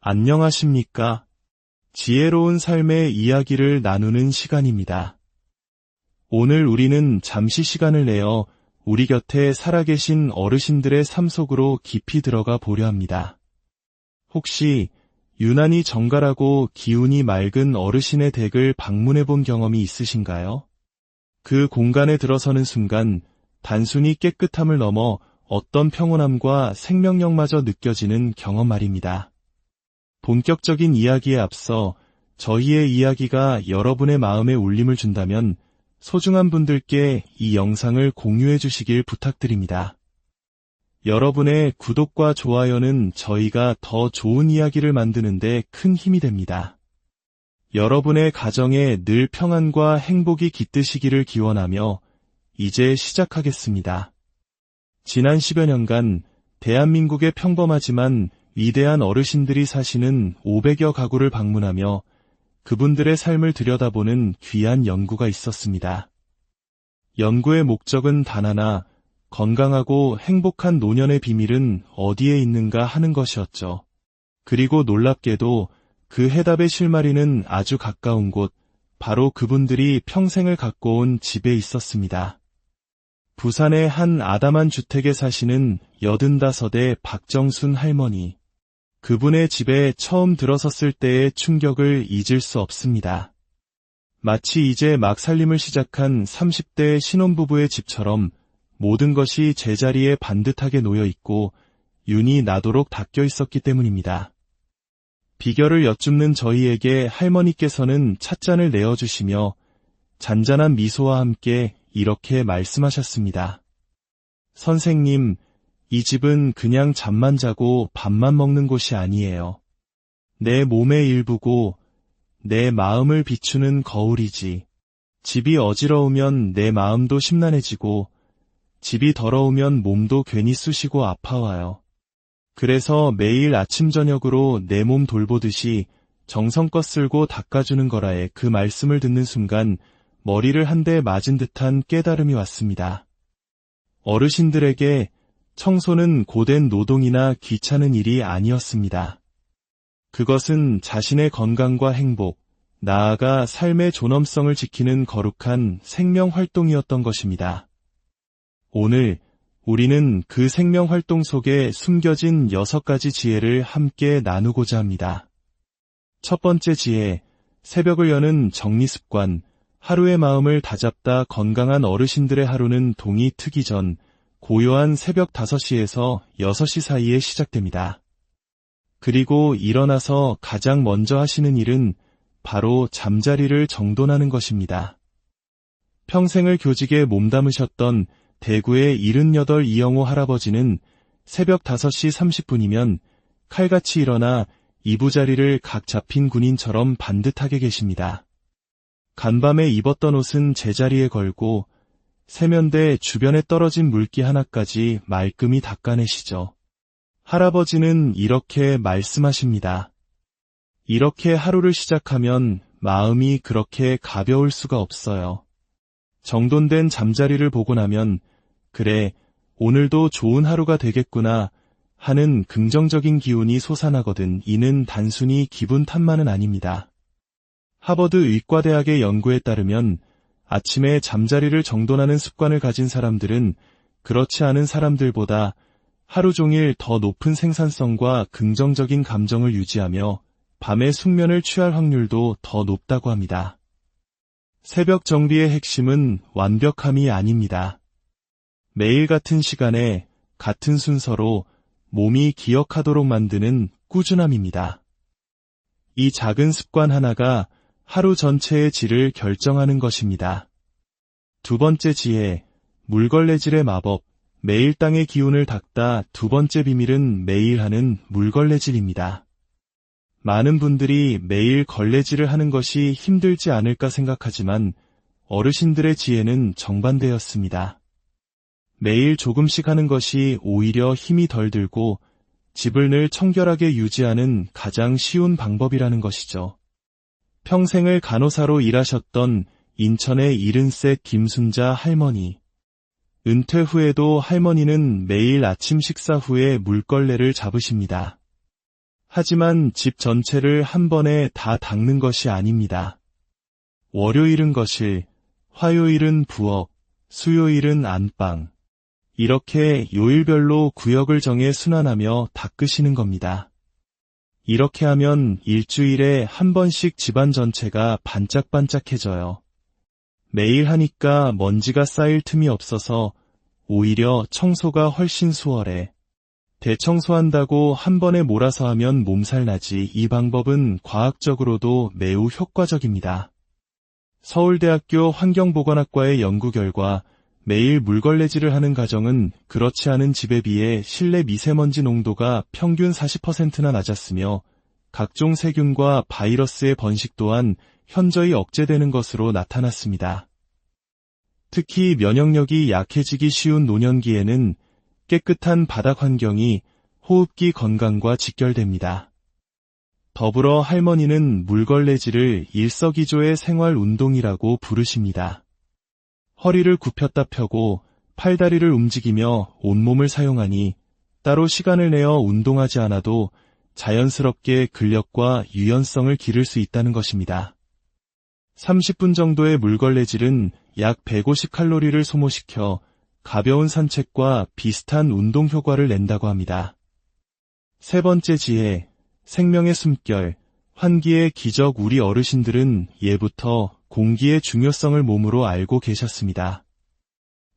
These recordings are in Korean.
안녕하십니까? 지혜로운 삶의 이야기를 나누는 시간입니다. 오늘 우리는 잠시 시간을 내어 우리 곁에 살아계신 어르신들의 삶 속으로 깊이 들어가 보려 합니다. 혹시 유난히 정갈하고 기운이 맑은 어르신의 댁을 방문해 본 경험이 있으신가요? 그 공간에 들어서는 순간 단순히 깨끗함을 넘어 어떤 평온함과 생명력마저 느껴지는 경험 말입니다. 본격적인 이야기에 앞서 저희의 이야기가 여러분의 마음에 울림을 준다면 소중한 분들께 이 영상을 공유해 주시길 부탁드립니다. 여러분의 구독과 좋아요는 저희가 더 좋은 이야기를 만드는 데 큰 힘이 됩니다. 여러분의 가정에 늘 평안과 행복이 깃드시기를 기원하며 이제 시작하겠습니다. 지난 10여 년간 대한민국의 평범하지만 위대한 어르신들이 사시는 500여 가구를 방문하며 그분들의 삶을 들여다보는 귀한 연구가 있었습니다. 연구의 목적은 단 하나, 건강하고 행복한 노년의 비밀은 어디에 있는가 하는 것이었죠. 그리고 놀랍게도 그 해답의 실마리는 아주 가까운 곳, 바로 그분들이 평생을 갖고 온 집에 있었습니다. 부산의 한 아담한 주택에 사시는 85의 박정순 할머니. 그분의 집에 처음 들어섰을 때의 충격을 잊을 수 없습니다. 마치 이제 막 살림을 시작한 30대 신혼부부의 집처럼 모든 것이 제자리에 반듯하게 놓여 있고 윤이 나도록 닦여 있었기 때문입니다. 비결을 여쭙는 저희에게 할머니께서는 찻잔을 내어주시며 잔잔한 미소와 함께 이렇게 말씀하셨습니다. 선생님, 이 집은 그냥 잠만 자고 밥만 먹는 곳이 아니에요. 내 몸의 일부고 내 마음을 비추는 거울이지. 집이 어지러우면 내 마음도 심란해지고 집이 더러우면 몸도 괜히 쑤시고 아파와요. 그래서 매일 아침 저녁으로 내 몸 돌보듯이 정성껏 쓸고 닦아주는 거라에 그 말씀을 듣는 순간 머리를 한 대 맞은 듯한 깨달음이 왔습니다. 어르신들에게 청소는 고된 노동이나 귀찮은 일이 아니었습니다. 그것은 자신의 건강과 행복, 나아가 삶의 존엄성을 지키는 거룩한 생명활동이었던 것입니다. 오늘 우리는 그 생명활동 속에 숨겨진 6가지 지혜를 함께 나누고자 합니다. 첫 번째 지혜, 새벽을 여는 정리습관. 하루의 마음을 다잡다 건강한 어르신들의 하루는 동이 트기 전 고요한 새벽 5시에서 6시 사이에 시작됩니다. 그리고 일어나서 가장 먼저 하시는 일은 바로 잠자리를 정돈하는 것입니다. 평생을 교직에 몸담으셨던 대구의 78 이영호 할아버지는 새벽 5시 30분이면 칼같이 일어나 이부자리를 각 잡힌 군인처럼 반듯하게 계십니다. 간밤에 입었던 옷은 제자리에 걸고 세면대 주변에 떨어진 물기 하나까지 말끔히 닦아내시죠. 할아버지는 이렇게 말씀하십니다. 이렇게 하루를 시작하면 마음이 그렇게 가벼울 수가 없어요. 정돈된 잠자리를 보고 나면 그래, 오늘도 좋은 하루가 되겠구나 하는 긍정적인 기운이 솟아나거든. 이는 단순히 기분 탓만은 아닙니다. 하버드 의과대학의 연구에 따르면 아침에 잠자리를 정돈하는 습관을 가진 사람들은 그렇지 않은 사람들보다 하루 종일 더 높은 생산성과 긍정적인 감정을 유지하며 밤에 숙면을 취할 확률도 더 높다고 합니다. 새벽 정비의 핵심은 완벽함이 아닙니다. 매일 같은 시간에 같은 순서로 몸이 기억하도록 만드는 꾸준함입니다. 이 작은 습관 하나가 하루 전체의 질을 결정하는 것입니다. 두 번째 지혜, 물걸레질의 마법. 매일 땅의 기운을 닦다. 두 번째 비밀은 매일 하는 물걸레질입니다. 많은 분들이 매일 걸레질을 하는 것이 힘들지 않을까 생각하지만 어르신들의 지혜는 정반대였습니다. 매일 조금씩 하는 것이 오히려 힘이 덜 들고 집을 늘 청결하게 유지하는 가장 쉬운 방법이라는 것이죠. 평생을 간호사로 일하셨던 인천의 70세 김순자 할머니. 은퇴 후에도 할머니는 매일 아침 식사 후에 물걸레를 잡으십니다. 하지만 집 전체를 한 번에 다 닦는 것이 아닙니다. 월요일은 거실, 화요일은 부엌, 수요일은 안방. 이렇게 요일별로 구역을 정해 순환하며 닦으시는 겁니다. 이렇게 하면 일주일에 한 번씩 집안 전체가 반짝반짝해져요. 매일 하니까 먼지가 쌓일 틈이 없어서 오히려 청소가 훨씬 수월해. 대청소한다고 한 번에 몰아서 하면 몸살 나지. 이 방법은 과학적으로도 매우 효과적입니다. 서울대학교 환경보건학과의 연구 결과 매일 물걸레질을 하는 가정은 그렇지 않은 집에 비해 실내 미세먼지 농도가 평균 40%나 낮았으며 각종 세균과 바이러스의 번식 또한 현저히 억제되는 것으로 나타났습니다. 특히 면역력이 약해지기 쉬운 노년기에는 깨끗한 바닥 환경이 호흡기 건강과 직결됩니다. 더불어 할머니는 물걸레질을 일석이조의 생활 운동이라고 부르십니다. 허리를 굽혔다 펴고 팔다리를 움직이며 온몸을 사용하니 따로 시간을 내어 운동하지 않아도 자연스럽게 근력과 유연성을 기를 수 있다는 것입니다. 30분 정도의 물걸레질은 약 150칼로리를 소모시켜 가벼운 산책과 비슷한 운동 효과를 낸다고 합니다. 세 번째 지혜, 생명의 숨결, 환기의 기적. 우리 어르신들은 예부터 공기의 중요성을 몸으로 알고 계셨습니다.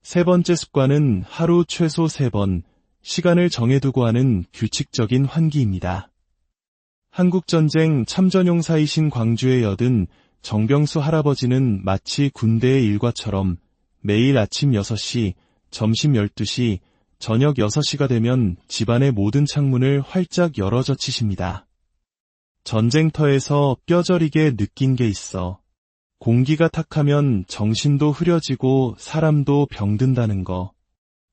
세 번째 습관은 하루 최소 3번, 시간을 정해두고 하는 규칙적인 환기입니다. 한국전쟁 참전용사이신 광주의 여든 정병수 할아버지는 마치 군대의 일과처럼 매일 아침 6시, 점심 12시, 저녁 6시가 되면 집안의 모든 창문을 활짝 열어젖히십니다. 전쟁터에서 뼈저리게 느낀 게 있어. 공기가 탁하면 정신도 흐려지고 사람도 병든다는 거.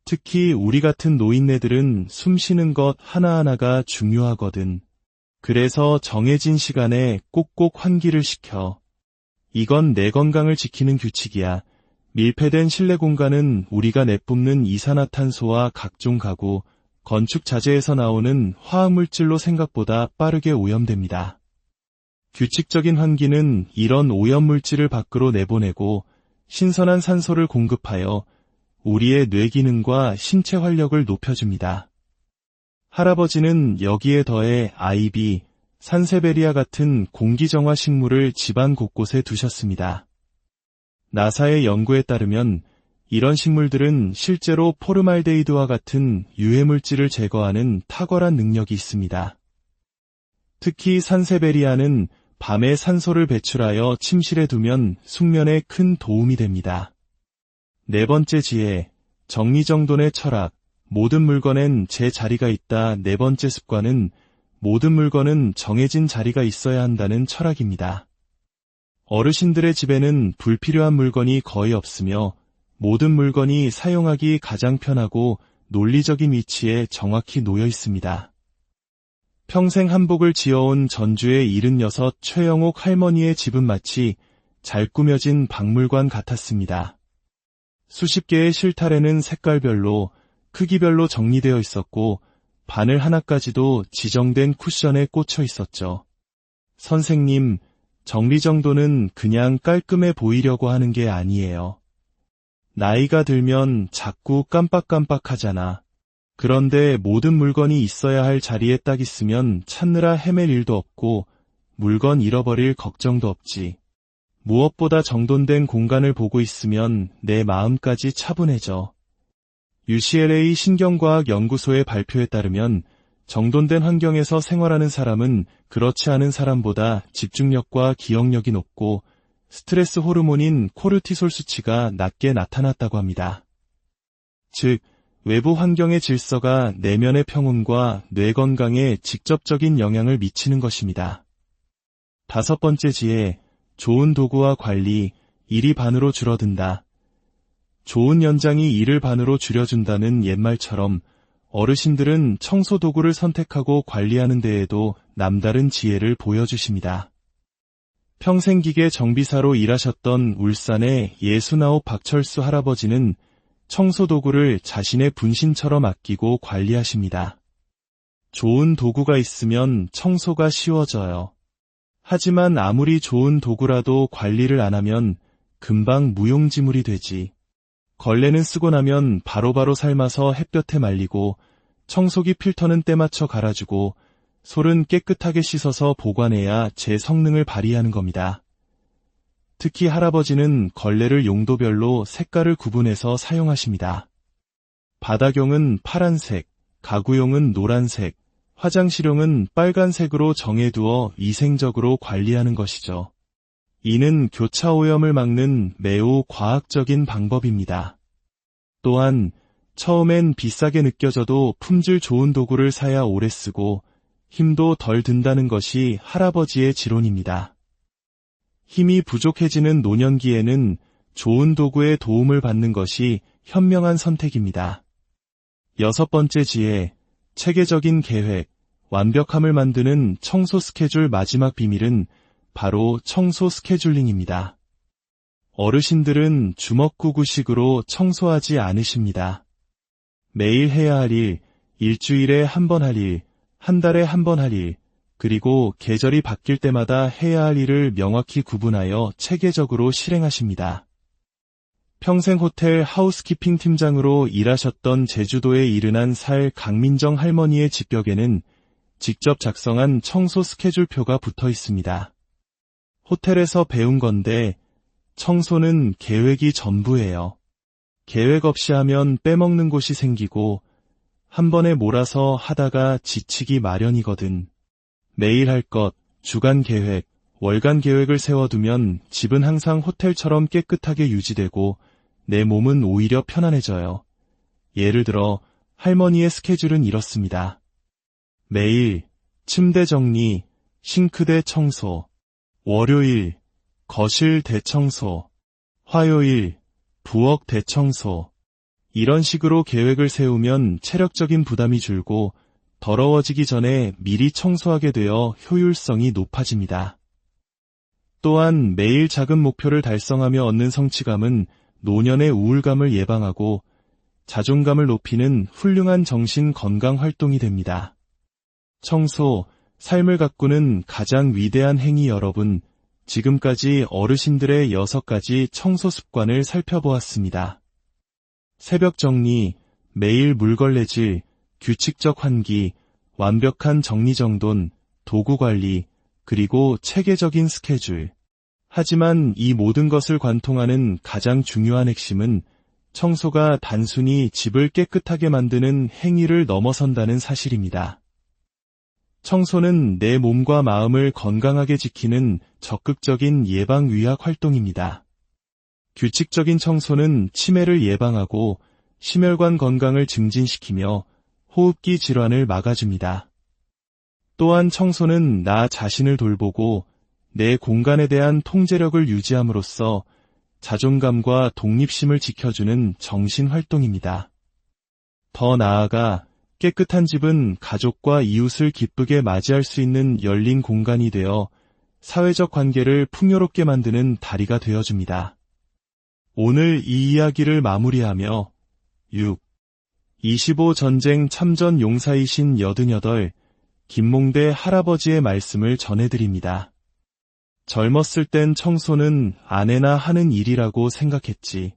특히 우리 같은 노인네들은 숨 쉬는 것 하나하나가 중요하거든. 그래서 정해진 시간에 꼭꼭 환기를 시켜. 이건 내 건강을 지키는 규칙이야. 밀폐된 실내 공간은 우리가 내뿜는 이산화탄소와 각종 가구, 건축 자재에서 나오는 화학물질로 생각보다 빠르게 오염됩니다. 규칙적인 환기는 이런 오염물질을 밖으로 내보내고 신선한 산소를 공급하여 우리의 뇌 기능과 신체 활력을 높여줍니다. 할아버지는 여기에 더해 아이비, 산세베리아 같은 공기정화 식물을 집안 곳곳에 두셨습니다. 나사의 연구에 따르면 이런 식물들은 실제로 포르말데히드와 같은 유해물질을 제거하는 탁월한 능력이 있습니다. 특히 산세베리아는 밤에 산소를 배출하여 침실에 두면 숙면에 큰 도움이 됩니다. 네 번째 지혜, 정리정돈의 철학. 모든 물건엔 제 자리가 있다. 네 번째 습관은 모든 물건은 정해진 자리가 있어야 한다는 철학입니다. 어르신들의 집에는 불필요한 물건이 거의 없으며 모든 물건이 사용하기 가장 편하고 논리적인 위치에 정확히 놓여 있습니다. 평생 한복을 지어온 전주의 76 최영옥 할머니의 집은 마치 잘 꾸며진 박물관 같았습니다. 수십 개의 실타래는 색깔별로, 크기별로 정리되어 있었고 바늘 하나까지도 지정된 쿠션에 꽂혀 있었죠. 선생님, 정리정돈은 그냥 깔끔해 보이려고 하는 게 아니에요. 나이가 들면 자꾸 깜빡깜빡하잖아. 그런데 모든 물건이 있어야 할 자리에 딱 있으면 찾느라 헤맬 일도 없고 물건 잃어버릴 걱정도 없지. 무엇보다 정돈된 공간을 보고 있으면 내 마음까지 차분해져. UCLA 신경과학연구소의 발표에 따르면 정돈된 환경에서 생활하는 사람은 그렇지 않은 사람보다 집중력과 기억력이 높고 스트레스 호르몬인 코르티솔 수치가 낮게 나타났다고 합니다. 즉, 외부 환경의 질서가 내면의 평온과 뇌 건강에 직접적인 영향을 미치는 것입니다. 다섯 번째 지혜, 좋은 도구와 관리, 일이 반으로 줄어든다. 좋은 연장이 일을 반으로 줄여준다는 옛말처럼 어르신들은 청소 도구를 선택하고 관리하는 데에도 남다른 지혜를 보여주십니다. 평생 기계 정비사로 일하셨던 울산의 69 박철수 할아버지는 청소 도구를 자신의 분신처럼 아끼고 관리하십니다. 좋은 도구가 있으면 청소가 쉬워져요. 하지만 아무리 좋은 도구라도 관리를 안 하면 금방 무용지물이 되지. 걸레는 쓰고 나면 바로바로 삶아서 햇볕에 말리고, 청소기 필터는 때맞춰 갈아주고, 솔은 깨끗하게 씻어서 보관해야 제 성능을 발휘하는 겁니다. 특히 할아버지는 걸레를 용도별로 색깔을 구분해서 사용하십니다. 바닥용은 파란색, 가구용은 노란색, 화장실용은 빨간색으로 정해두어 위생적으로 관리하는 것이죠. 이는 교차 오염을 막는 매우 과학적인 방법입니다. 또한 처음엔 비싸게 느껴져도 품질 좋은 도구를 사야 오래 쓰고 힘도 덜 든다는 것이 할아버지의 지론입니다. 힘이 부족해지는 노년기에는 좋은 도구의 도움을 받는 것이 현명한 선택입니다. 6번째 지혜, 체계적인 계획, 완벽함을 만드는 청소 스케줄. 마지막 비밀은 바로 청소 스케줄링입니다. 어르신들은 주먹구구식으로 청소하지 않으십니다. 매일 해야 할 일, 일주일에 한 번 할 일, 한 달에 한 번 할 일, 그리고 계절이 바뀔 때마다 해야 할 일을 명확히 구분하여 체계적으로 실행하십니다. 평생 호텔 하우스키핑 팀장으로 일하셨던 제주도에 이른한 살 강민정 할머니의 집벽에는 직접 작성한 청소 스케줄표가 붙어 있습니다. 호텔에서 배운 건데 청소는 계획이 전부예요. 계획 없이 하면 빼먹는 곳이 생기고 한 번에 몰아서 하다가 지치기 마련이거든. 매일 할 것, 주간 계획, 월간 계획을 세워두면 집은 항상 호텔처럼 깨끗하게 유지되고 내 몸은 오히려 편안해져요. 예를 들어 할머니의 스케줄은 이렇습니다. 매일 침대 정리, 싱크대 청소, 월요일 거실 대청소, 화요일 부엌 대청소. 이런 식으로 계획을 세우면 체력적인 부담이 줄고 더러워지기 전에 미리 청소하게 되어 효율성이 높아집니다. 또한 매일 작은 목표를 달성하며 얻는 성취감은 노년의 우울감을 예방하고 자존감을 높이는 훌륭한 정신 건강 활동이 됩니다. 청소, 삶을 가꾸는 가장 위대한 행위. 여러분, 지금까지 어르신들의 6가지 청소 습관을 살펴보았습니다. 새벽 정리, 매일 물걸레질, 규칙적 환기, 완벽한 정리정돈, 도구 관리, 그리고 체계적인 스케줄. 하지만 이 모든 것을 관통하는 가장 중요한 핵심은 청소가 단순히 집을 깨끗하게 만드는 행위를 넘어선다는 사실입니다. 청소는 내 몸과 마음을 건강하게 지키는 적극적인 예방위약 활동입니다. 규칙적인 청소는 치매를 예방하고 심혈관 건강을 증진시키며 호흡기 질환을 막아줍니다. 또한 청소는 나 자신을 돌보고 내 공간에 대한 통제력을 유지함으로써 자존감과 독립심을 지켜주는 정신활동입니다. 더 나아가 깨끗한 집은 가족과 이웃을 기쁘게 맞이할 수 있는 열린 공간이 되어 사회적 관계를 풍요롭게 만드는 다리가 되어줍니다. 오늘 이 이야기를 마무리하며 25 전쟁 참전 용사이신 88 김몽대 할아버지의 말씀을 전해드립니다. 젊었을 땐 청소는 아내나 하는 일이라고 생각했지.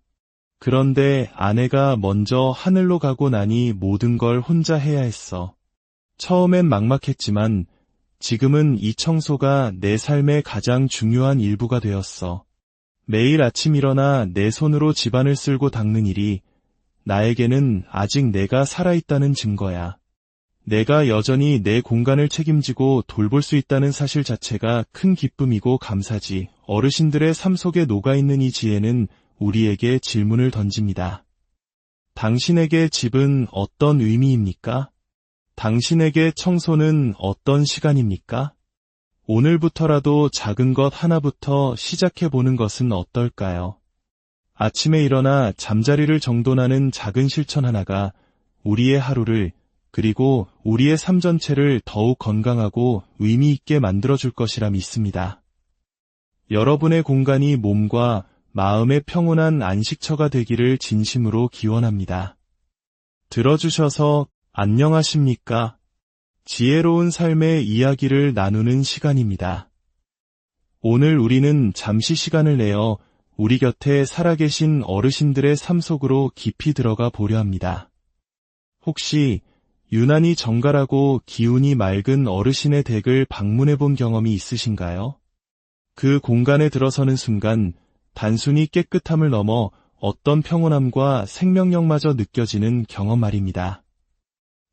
그런데 아내가 먼저 하늘로 가고 나니 모든 걸 혼자 해야 했어. 처음엔 막막했지만 지금은 이 청소가 내 삶의 가장 중요한 일부가 되었어. 매일 아침 일어나 내 손으로 집안을 쓸고 닦는 일이 나에게는 아직 내가 살아있다는 증거야. 내가 여전히 내 공간을 책임지고 돌볼 수 있다는 사실 자체가 큰 기쁨이고 감사지. 어르신들의 삶 속에 녹아있는 이 지혜는 우리에게 질문을 던집니다. 당신에게 집은 어떤 의미입니까? 당신에게 청소는 어떤 시간입니까? 오늘부터라도 작은 것 하나부터 시작해보는 것은 어떨까요? 아침에 일어나 잠자리를 정돈하는 작은 실천 하나가 우리의 하루를 그리고 우리의 삶 전체를 더욱 건강하고 의미 있게 만들어줄 것이라 믿습니다. 여러분의 공간이 몸과 마음의 평온한 안식처가 되기를 진심으로 기원합니다. 들어주셔서 안녕하십니까? 지혜로운 삶의 이야기를 나누는 시간입니다. 오늘 우리는 잠시 시간을 내어 우리 곁에 살아계신 어르신들의 삶 속으로 깊이 들어가 보려 합니다. 혹시 유난히 정갈하고 기운이 맑은 어르신의 댁을 방문해 본 경험이 있으신가요? 그 공간에 들어서는 순간 단순히 깨끗함을 넘어 어떤 평온함과 생명력마저 느껴지는 경험 말입니다.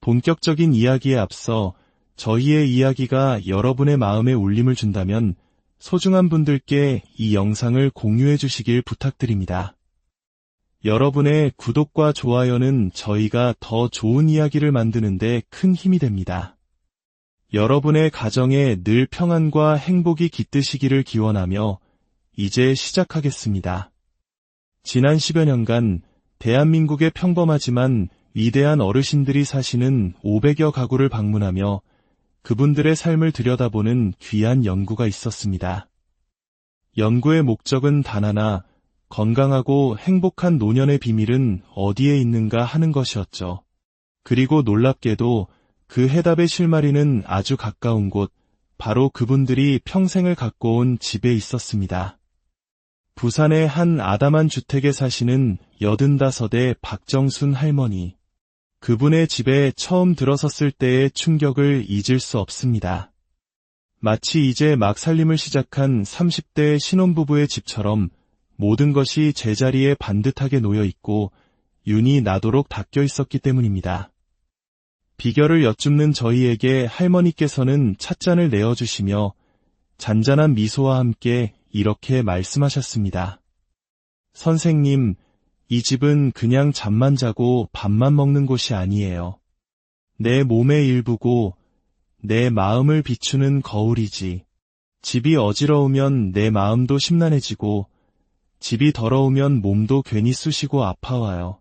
본격적인 이야기에 앞서 저희의 이야기가 여러분의 마음에 울림을 준다면 소중한 분들께 이 영상을 공유해 주시길 부탁드립니다. 여러분의 구독과 좋아요는 저희가 더 좋은 이야기를 만드는 데 큰 힘이 됩니다. 여러분의 가정에 늘 평안과 행복이 깃드시기를 기원하며 이제 시작하겠습니다. 지난 10여 년간 대한민국의 평범하지만 위대한 어르신들이 사시는 500여 가구를 방문하며 그분들의 삶을 들여다보는 귀한 연구가 있었습니다. 연구의 목적은 단 하나, 건강하고 행복한 노년의 비밀은 어디에 있는가 하는 것이었죠. 그리고 놀랍게도 그 해답의 실마리는 아주 가까운 곳, 바로 그분들이 평생을 갖고 온 집에 있었습니다. 부산의 한 아담한 주택에 사시는 85의 박정순 할머니. 그분의 집에 처음 들어섰을 때의 충격을 잊을 수 없습니다. 마치 이제 막 살림을 시작한 30대 신혼부부의 집처럼 모든 것이 제자리에 반듯하게 놓여 있고 윤이 나도록 닦여 있었기 때문입니다. 비결을 여쭙는 저희에게 할머니께서는 찻잔을 내어주시며 잔잔한 미소와 함께 이렇게 말씀하셨습니다. 선생님, 이 집은 그냥 잠만 자고 밥만 먹는 곳이 아니에요. 내 몸의 일부고 내 마음을 비추는 거울이지. 집이 어지러우면 내 마음도 심란해지고 집이 더러우면 몸도 괜히 쑤시고 아파와요.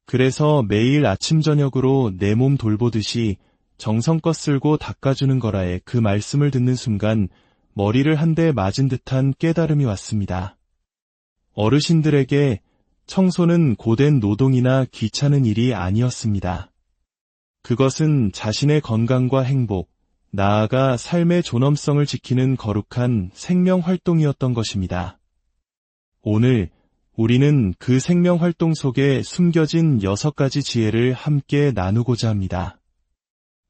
그래서 매일 아침 저녁으로 내 몸 돌보듯이 정성껏 쓸고 닦아주는 거라에 그 말씀을 듣는 순간 머리를 한 대 맞은 듯한 깨달음이 왔습니다. 어르신들에게 청소는 고된 노동이나 귀찮은 일이 아니었습니다. 그것은 자신의 건강과 행복, 나아가 삶의 존엄성을 지키는 거룩한 생명활동이었던 것입니다. 오늘 우리는 그 생명활동 속에 숨겨진 6가지 지혜를 함께 나누고자 합니다.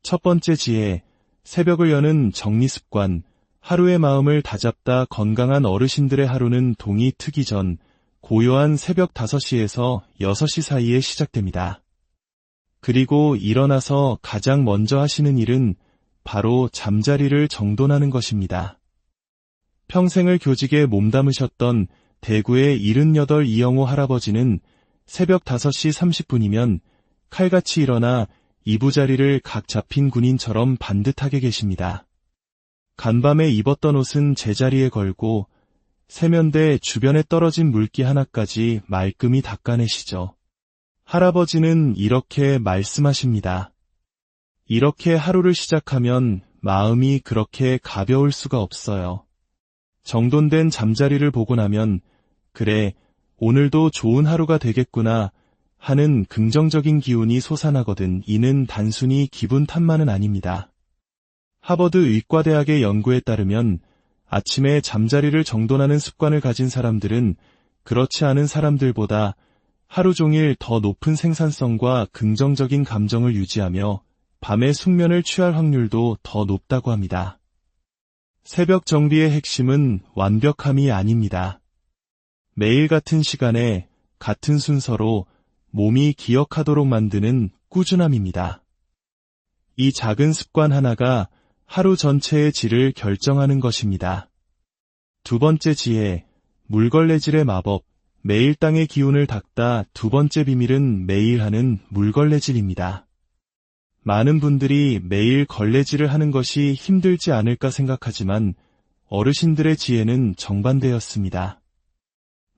첫 번째 지혜, 새벽을 여는 정리습관. 하루의 마음을 다잡다 건강한 어르신들의 하루는 동이 트기 전 고요한 새벽 5시에서 6시 사이에 시작됩니다. 그리고 일어나서 가장 먼저 하시는 일은 바로 잠자리를 정돈하는 것입니다. 평생을 교직에 몸담으셨던 대구의 78 이영호 할아버지는 새벽 5시 30분이면 칼같이 일어나 이부자리를 각 잡힌 군인처럼 반듯하게 계십니다. 간밤에 입었던 옷은 제자리에 걸고 세면대 주변에 떨어진 물기 하나까지 말끔히 닦아내시죠. 할아버지는 이렇게 말씀하십니다. 이렇게 하루를 시작하면 마음이 그렇게 가벼울 수가 없어요. 정돈된 잠자리를 보고 나면 그래, 오늘도 좋은 하루가 되겠구나 하는 긍정적인 기운이 솟아나거든. 이는 단순히 기분 탓만은 아닙니다. 하버드 의과대학의 연구에 따르면 아침에 잠자리를 정돈하는 습관을 가진 사람들은 그렇지 않은 사람들보다 하루 종일 더 높은 생산성과 긍정적인 감정을 유지하며 밤에 숙면을 취할 확률도 더 높다고 합니다. 새벽 정비의 핵심은 완벽함이 아닙니다. 매일 같은 시간에 같은 순서로 몸이 기억하도록 만드는 꾸준함입니다. 이 작은 습관 하나가 하루 전체의 질을 결정하는 것입니다. 두 번째 지혜, 물걸레질의 마법. 매일 땅의 기운을 닦다. 두 번째 비밀은 매일 하는 물걸레질입니다. 많은 분들이 매일 걸레질을 하는 것이 힘들지 않을까 생각하지만 어르신들의 지혜는 정반대였습니다.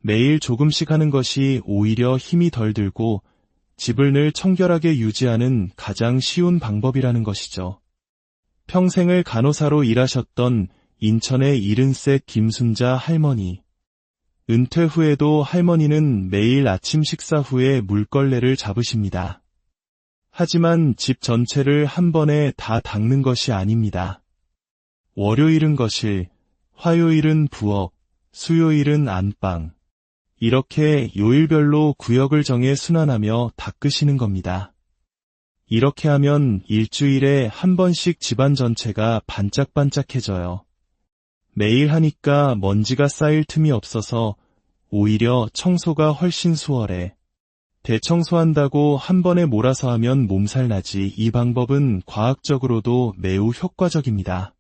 매일 조금씩 하는 것이 오히려 힘이 덜 들고 집을 늘 청결하게 유지하는 가장 쉬운 방법이라는 것이죠. 평생을 간호사로 일하셨던 인천의 70세 김순자 할머니. 은퇴 후에도 할머니는 매일 아침 식사 후에 물걸레를 잡으십니다. 하지만 집 전체를 한 번에 다 닦는 것이 아닙니다. 월요일은 거실, 화요일은 부엌, 수요일은 안방. 이렇게 요일별로 구역을 정해 순환하며 닦으시는 겁니다. 이렇게 하면 일주일에 한 번씩 집안 전체가 반짝반짝해져요. 매일 하니까 먼지가 쌓일 틈이 없어서 오히려 청소가 훨씬 수월해. 대청소한다고 한 번에 몰아서 하면 몸살 나지. 이 방법은 과학적으로도 매우 효과적입니다.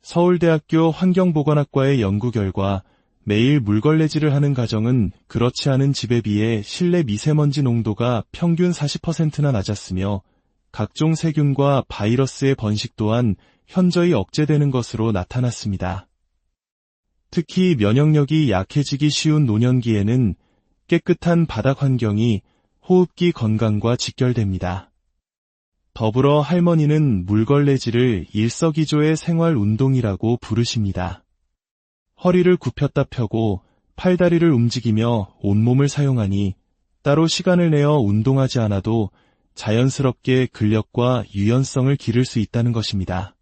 서울대학교 환경보건학과의 연구 결과 매일 물걸레질을 하는 가정은 그렇지 않은 집에 비해 실내 미세먼지 농도가 평균 40%나 낮았으며 각종 세균과 바이러스의 번식 또한 현저히 억제되는 것으로 나타났습니다. 특히 면역력이 약해지기 쉬운 노년기에는 깨끗한 바닥 환경이 호흡기 건강과 직결됩니다. 더불어 할머니는 물걸레질을 일석이조의 생활 운동이라고 부르십니다. 허리를 굽혔다 펴고 팔다리를 움직이며 온몸을 사용하니 따로 시간을 내어 운동하지 않아도 자연스럽게 근력과 유연성을 기를 수 있다는 것입니다.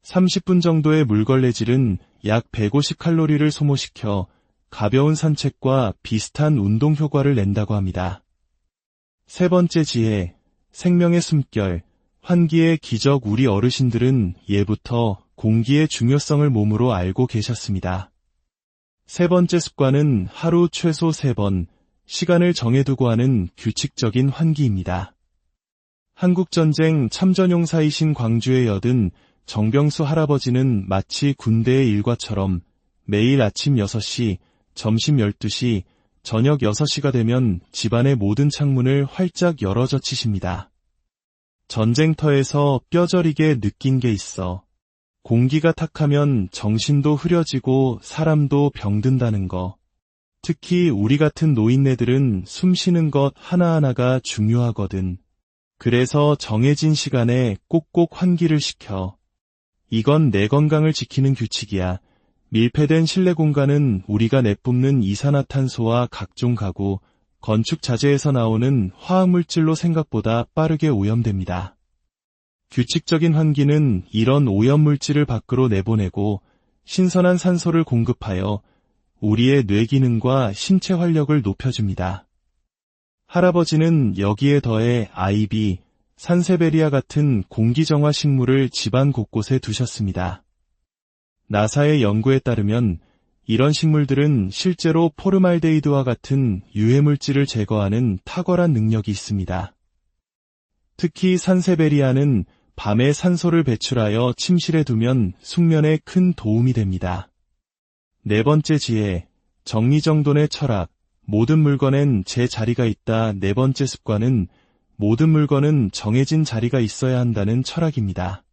30분 정도의 물걸레질은 약 150칼로리를 소모시켜 가벼운 산책과 비슷한 운동 효과를 낸다고 합니다. 세 번째 지혜, 생명의 숨결, 환기의 기적. 우리 어르신들은 예부터 공기의 중요성을 몸으로 알고 계셨습니다. 세 번째 습관은 하루 최소 3번, 시간을 정해두고 하는 규칙적인 환기입니다. 한국전쟁 참전용사이신 광주의 여든 정병수 할아버지는 마치 군대의 일과처럼 매일 아침 6시, 점심 12시, 저녁 6시가 되면 집안의 모든 창문을 활짝 열어젖히십니다. 전쟁터에서 뼈저리게 느낀 게 있어. 공기가 탁하면 정신도 흐려지고 사람도 병든다는 거. 특히 우리 같은 노인네들은 숨 쉬는 것 하나하나가 중요하거든. 그래서 정해진 시간에 꼭꼭 환기를 시켜. 이건 내 건강을 지키는 규칙이야. 밀폐된 실내 공간은 우리가 내뿜는 이산화탄소와 각종 가구, 건축 자재에서 나오는 화학물질로 생각보다 빠르게 오염됩니다. 규칙적인 환기는 이런 오염물질을 밖으로 내보내고 신선한 산소를 공급하여 우리의 뇌 기능과 신체 활력을 높여줍니다. 할아버지는 여기에 더해 아이비, 산세베리아 같은 공기정화 식물을 집안 곳곳에 두셨습니다. 나사의 연구에 따르면 이런 식물들은 실제로 포르말데히드와 같은 유해물질을 제거하는 탁월한 능력이 있습니다. 특히 산세베리아는 밤에 산소를 배출하여 침실에 두면 숙면에 큰 도움이 됩니다. 네 번째 지혜, 정리정돈의 철학. 모든 물건엔 제 자리가 있다. 네 번째 습관은 모든 물건은 정해진 자리가 있어야 한다는 철학입니다.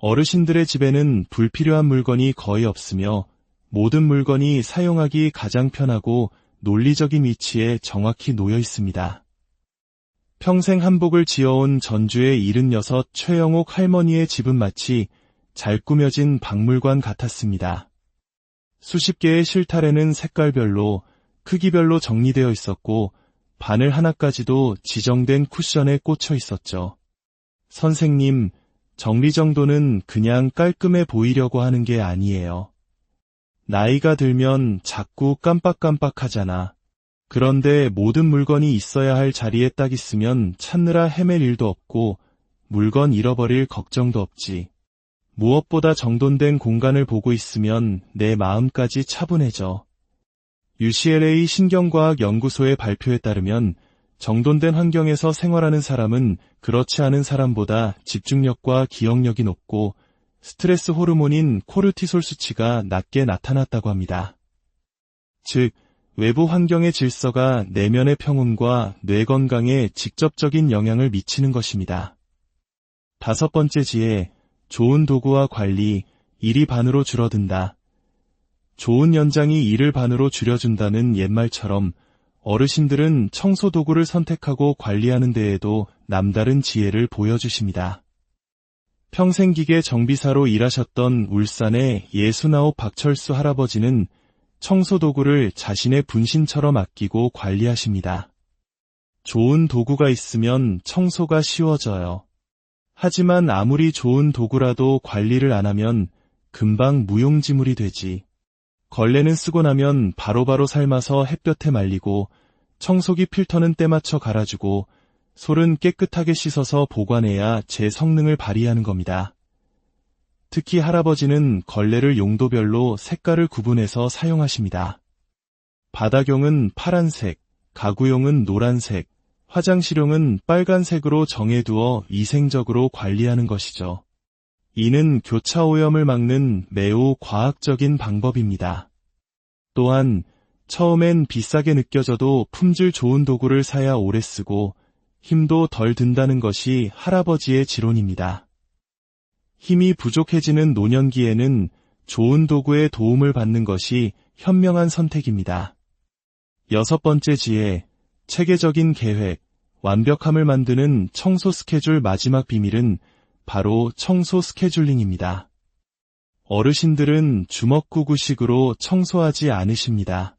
어르신들의 집에는 불필요한 물건이 거의 없으며 모든 물건이 사용하기 가장 편하고 논리적인 위치에 정확히 놓여 있습니다. 평생 한복을 지어온 전주의 76 최영옥 할머니의 집은 마치 잘 꾸며진 박물관 같았습니다. 수십 개의 실타래는 색깔별로, 크기별로 정리되어 있었고 바늘 하나까지도 지정된 쿠션에 꽂혀 있었죠. 선생님, 정리정돈은 그냥 깔끔해 보이려고 하는 게 아니에요. 나이가 들면 자꾸 깜빡깜빡하잖아. 그런데 모든 물건이 있어야 할 자리에 딱 있으면 찾느라 헤맬 일도 없고 물건 잃어버릴 걱정도 없지. 무엇보다 정돈된 공간을 보고 있으면 내 마음까지 차분해져. UCLA 신경과학연구소의 발표에 따르면 정돈된 환경에서 생활하는 사람은 그렇지 않은 사람보다 집중력과 기억력이 높고 스트레스 호르몬인 코르티솔 수치가 낮게 나타났다고 합니다. 즉, 외부 환경의 질서가 내면의 평온과 뇌 건강에 직접적인 영향을 미치는 것입니다. 다섯 번째 지혜, 좋은 도구와 관리, 일이 반으로 줄어든다. 좋은 연장이 일을 반으로 줄여준다는 옛말처럼 어르신들은 청소 도구를 선택하고 관리하는 데에도 남다른 지혜를 보여주십니다. 평생 기계 정비사로 일하셨던 울산의 69 박철수 할아버지는 청소 도구를 자신의 분신처럼 아끼고 관리하십니다. 좋은 도구가 있으면 청소가 쉬워져요. 하지만 아무리 좋은 도구라도 관리를 안 하면 금방 무용지물이 되지. 걸레는 쓰고 나면 바로바로 삶아서 햇볕에 말리고, 청소기 필터는 때맞춰 갈아주고, 솔은 깨끗하게 씻어서 보관해야 제 성능을 발휘하는 겁니다. 특히 할아버지는 걸레를 용도별로 색깔을 구분해서 사용하십니다. 바닥용은 파란색, 가구용은 노란색, 화장실용은 빨간색으로 정해두어 위생적으로 관리하는 것이죠. 이는 교차오염을 막는 매우 과학적인 방법입니다. 또한 처음엔 비싸게 느껴져도 품질 좋은 도구를 사야 오래 쓰고 힘도 덜 든다는 것이 할아버지의 지론입니다. 힘이 부족해지는 노년기에는 좋은 도구의 도움을 받는 것이 현명한 선택입니다. 6번째 지혜, 체계적인 계획, 완벽함을 만드는 청소 스케줄. 마지막 비밀은 바로 청소 스케줄링입니다. 어르신들은 주먹구구식으로 청소하지 않으십니다.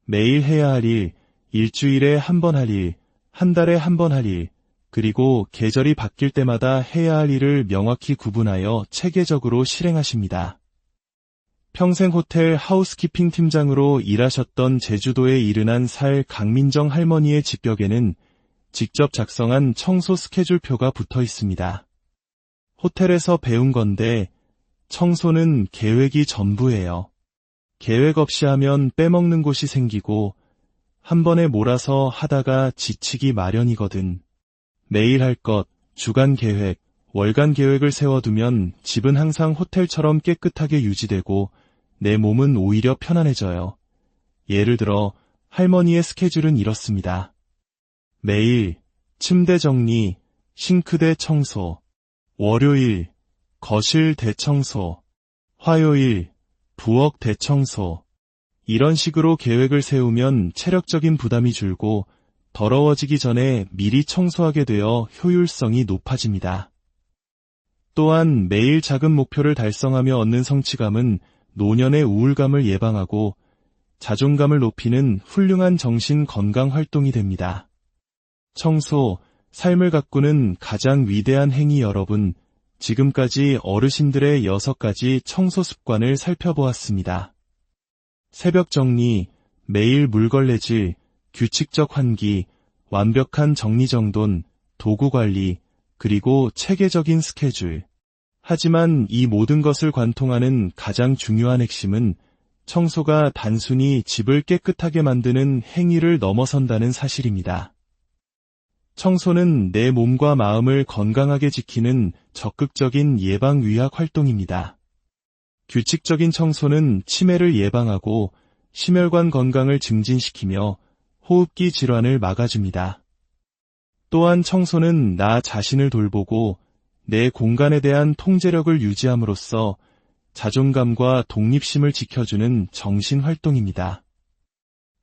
매일 해야 할 일, 일주일에 한 번 할 일, 한 달에 한 번 할 일, 그리고 계절이 바뀔 때마다 해야 할 일을 명확히 구분하여 체계적으로 실행하십니다. 평생 호텔 하우스키핑 팀장으로 일하셨던 제주도에 이른한 살 강민정 할머니의 집벽에는 직접 작성한 청소 스케줄표가 붙어 있습니다. 호텔에서 배운 건데 청소는 계획이 전부예요. 계획 없이 하면 빼먹는 곳이 생기고 한 번에 몰아서 하다가 지치기 마련이거든. 매일 할 것, 주간 계획, 월간 계획을 세워두면 집은 항상 호텔처럼 깨끗하게 유지되고 내 몸은 오히려 편안해져요. 예를 들어 할머니의 스케줄은 이렇습니다. 매일 침대 정리, 싱크대 청소, 월요일 거실 대청소, 화요일 부엌 대청소. 이런 식으로 계획을 세우면 체력적인 부담이 줄고 더러워지기 전에 미리 청소하게 되어 효율성이 높아집니다. 또한 매일 작은 목표를 달성하며 얻는 성취감은 노년의 우울감을 예방하고 자존감을 높이는 훌륭한 정신 건강 활동이 됩니다. 청소, 삶을 가꾸는 가장 위대한 행위. 여러분, 지금까지 어르신들의 6가지 청소 습관을 살펴보았습니다. 새벽 정리, 매일 물걸레질, 규칙적 환기, 완벽한 정리정돈, 도구 관리, 그리고 체계적인 스케줄. 하지만 이 모든 것을 관통하는 가장 중요한 핵심은 청소가 단순히 집을 깨끗하게 만드는 행위를 넘어선다는 사실입니다. 청소는 내 몸과 마음을 건강하게 지키는 적극적인 예방위약 활동입니다. 규칙적인 청소는 치매를 예방하고 심혈관 건강을 증진시키며 호흡기 질환을 막아줍니다. 또한 청소는 나 자신을 돌보고 내 공간에 대한 통제력을 유지함으로써 자존감과 독립심을 지켜주는 정신활동입니다.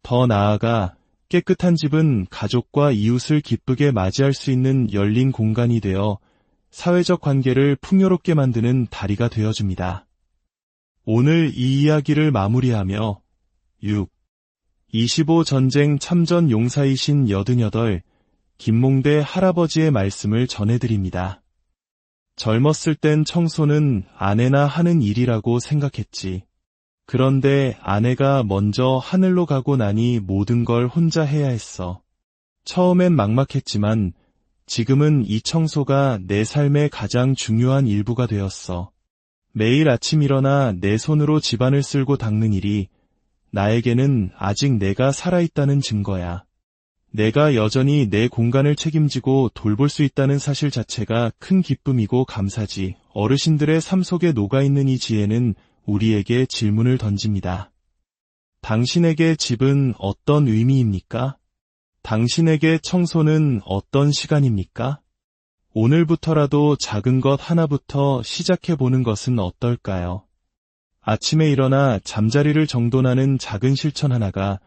더 나아가 깨끗한 집은 가족과 이웃을 기쁘게 맞이할 수 있는 열린 공간이 되어 사회적 관계를 풍요롭게 만드는 다리가 되어줍니다. 오늘 이 이야기를 마무리하며 25 전쟁 참전 용사이신 88 김몽대 할아버지의 말씀을 전해드립니다. 젊었을 땐 청소는 아내나 하는 일이라고 생각했지. 그런데 아내가 먼저 하늘로 가고 나니 모든 걸 혼자 해야 했어. 처음엔 막막했지만 지금은 이 청소가 내 삶의 가장 중요한 일부가 되었어. 매일 아침 일어나 내 손으로 집안을 쓸고 닦는 일이 나에게는 아직 내가 살아있다는 증거야. 내가 여전히 내 공간을 책임지고 돌볼 수 있다는 사실 자체가 큰 기쁨이고 감사지. 어르신들의 삶 속에 녹아있는 이 지혜는 우리에게 질문을 던집니다. 당신에게 집은 어떤 의미입니까? 당신에게 청소는 어떤 시간입니까? 오늘부터라도 작은 것 하나부터 시작해보는 것은 어떨까요? 아침에 일어나 잠자리를 정돈하는 작은 실천 하나가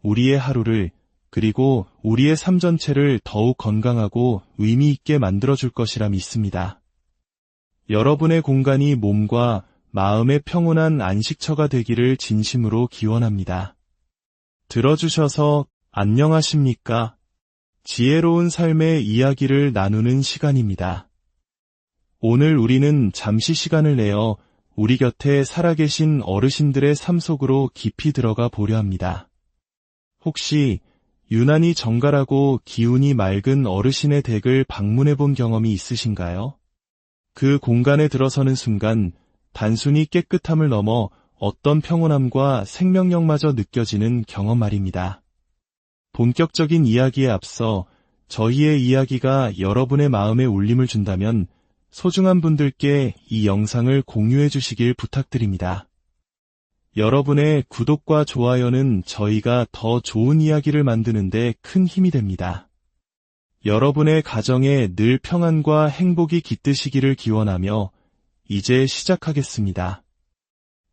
우리의 하루를 그리고 우리의 삶 전체를 더욱 건강하고 의미 있게 만들어줄 것이라 믿습니다. 여러분의 공간이 몸과 마음의 평온한 안식처가 되기를 진심으로 기원합니다. 들어주셔서 안녕하십니까? 지혜로운 삶의 이야기를 나누는 시간입니다. 오늘 우리는 잠시 시간을 내어 우리 곁에 살아계신 어르신들의 삶 속으로 깊이 들어가 보려 합니다. 혹시 유난히 정갈하고 기운이 맑은 어르신의 댁을 방문해 본 경험이 있으신가요? 그 공간에 들어서는 순간 단순히 깨끗함을 넘어 어떤 평온함과 생명력마저 느껴지는 경험 말입니다. 본격적인 이야기에 앞서 저희의 이야기가 여러분의 마음에 울림을 준다면 소중한 분들께 이 영상을 공유해 주시길 부탁드립니다. 여러분의 구독과 좋아요는 저희가 더 좋은 이야기를 만드는 데 큰 힘이 됩니다. 여러분의 가정에 늘 평안과 행복이 깃드시기를 기원하며 이제 시작하겠습니다.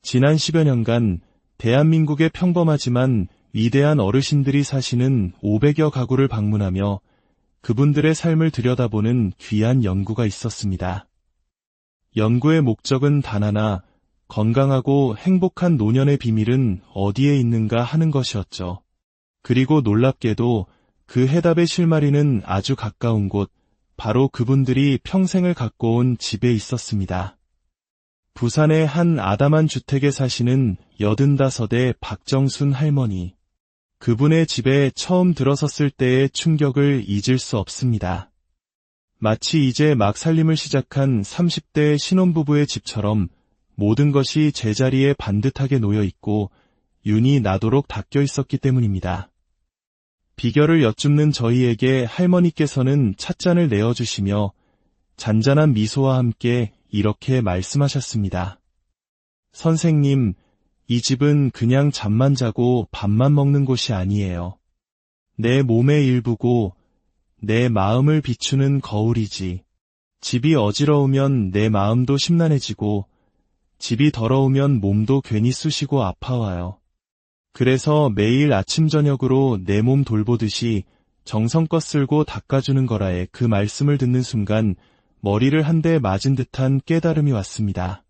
지난 10여 년간 대한민국의 평범하지만 위대한 어르신들이 사시는 500여 가구를 방문하며 그분들의 삶을 들여다보는 귀한 연구가 있었습니다. 연구의 목적은 단 하나, 건강하고 행복한 노년의 비밀은 어디에 있는가 하는 것이었죠. 그리고 놀랍게도 그 해답의 실마리는 아주 가까운 곳, 바로 그분들이 평생을 갖고 온 집에 있었습니다. 부산의 한 아담한 주택에 사시는 85의 박정순 할머니. 그분의 집에 처음 들어섰을 때의 충격을 잊을 수 없습니다. 마치 이제 막 살림을 시작한 30대 신혼부부의 집처럼 모든 것이 제자리에 반듯하게 놓여 있고 윤이 나도록 닦여 있었기 때문입니다. 비결을 여쭙는 저희에게 할머니께서는 찻잔을 내어주시며 잔잔한 미소와 함께 이렇게 말씀하셨습니다. 선생님, 이 집은 그냥 잠만 자고 밥만 먹는 곳이 아니에요. 내 몸의 일부고 내 마음을 비추는 거울이지. 집이 어지러우면 내 마음도 심란해지고 집이 더러우면 몸도 괜히 쑤시고 아파와요. 그래서 매일 아침 저녁으로 내 몸 돌보듯이 정성껏 쓸고 닦아주는 거라에 그 말씀을 듣는 순간 머리를 한 대 맞은 듯한 깨달음이 왔습니다.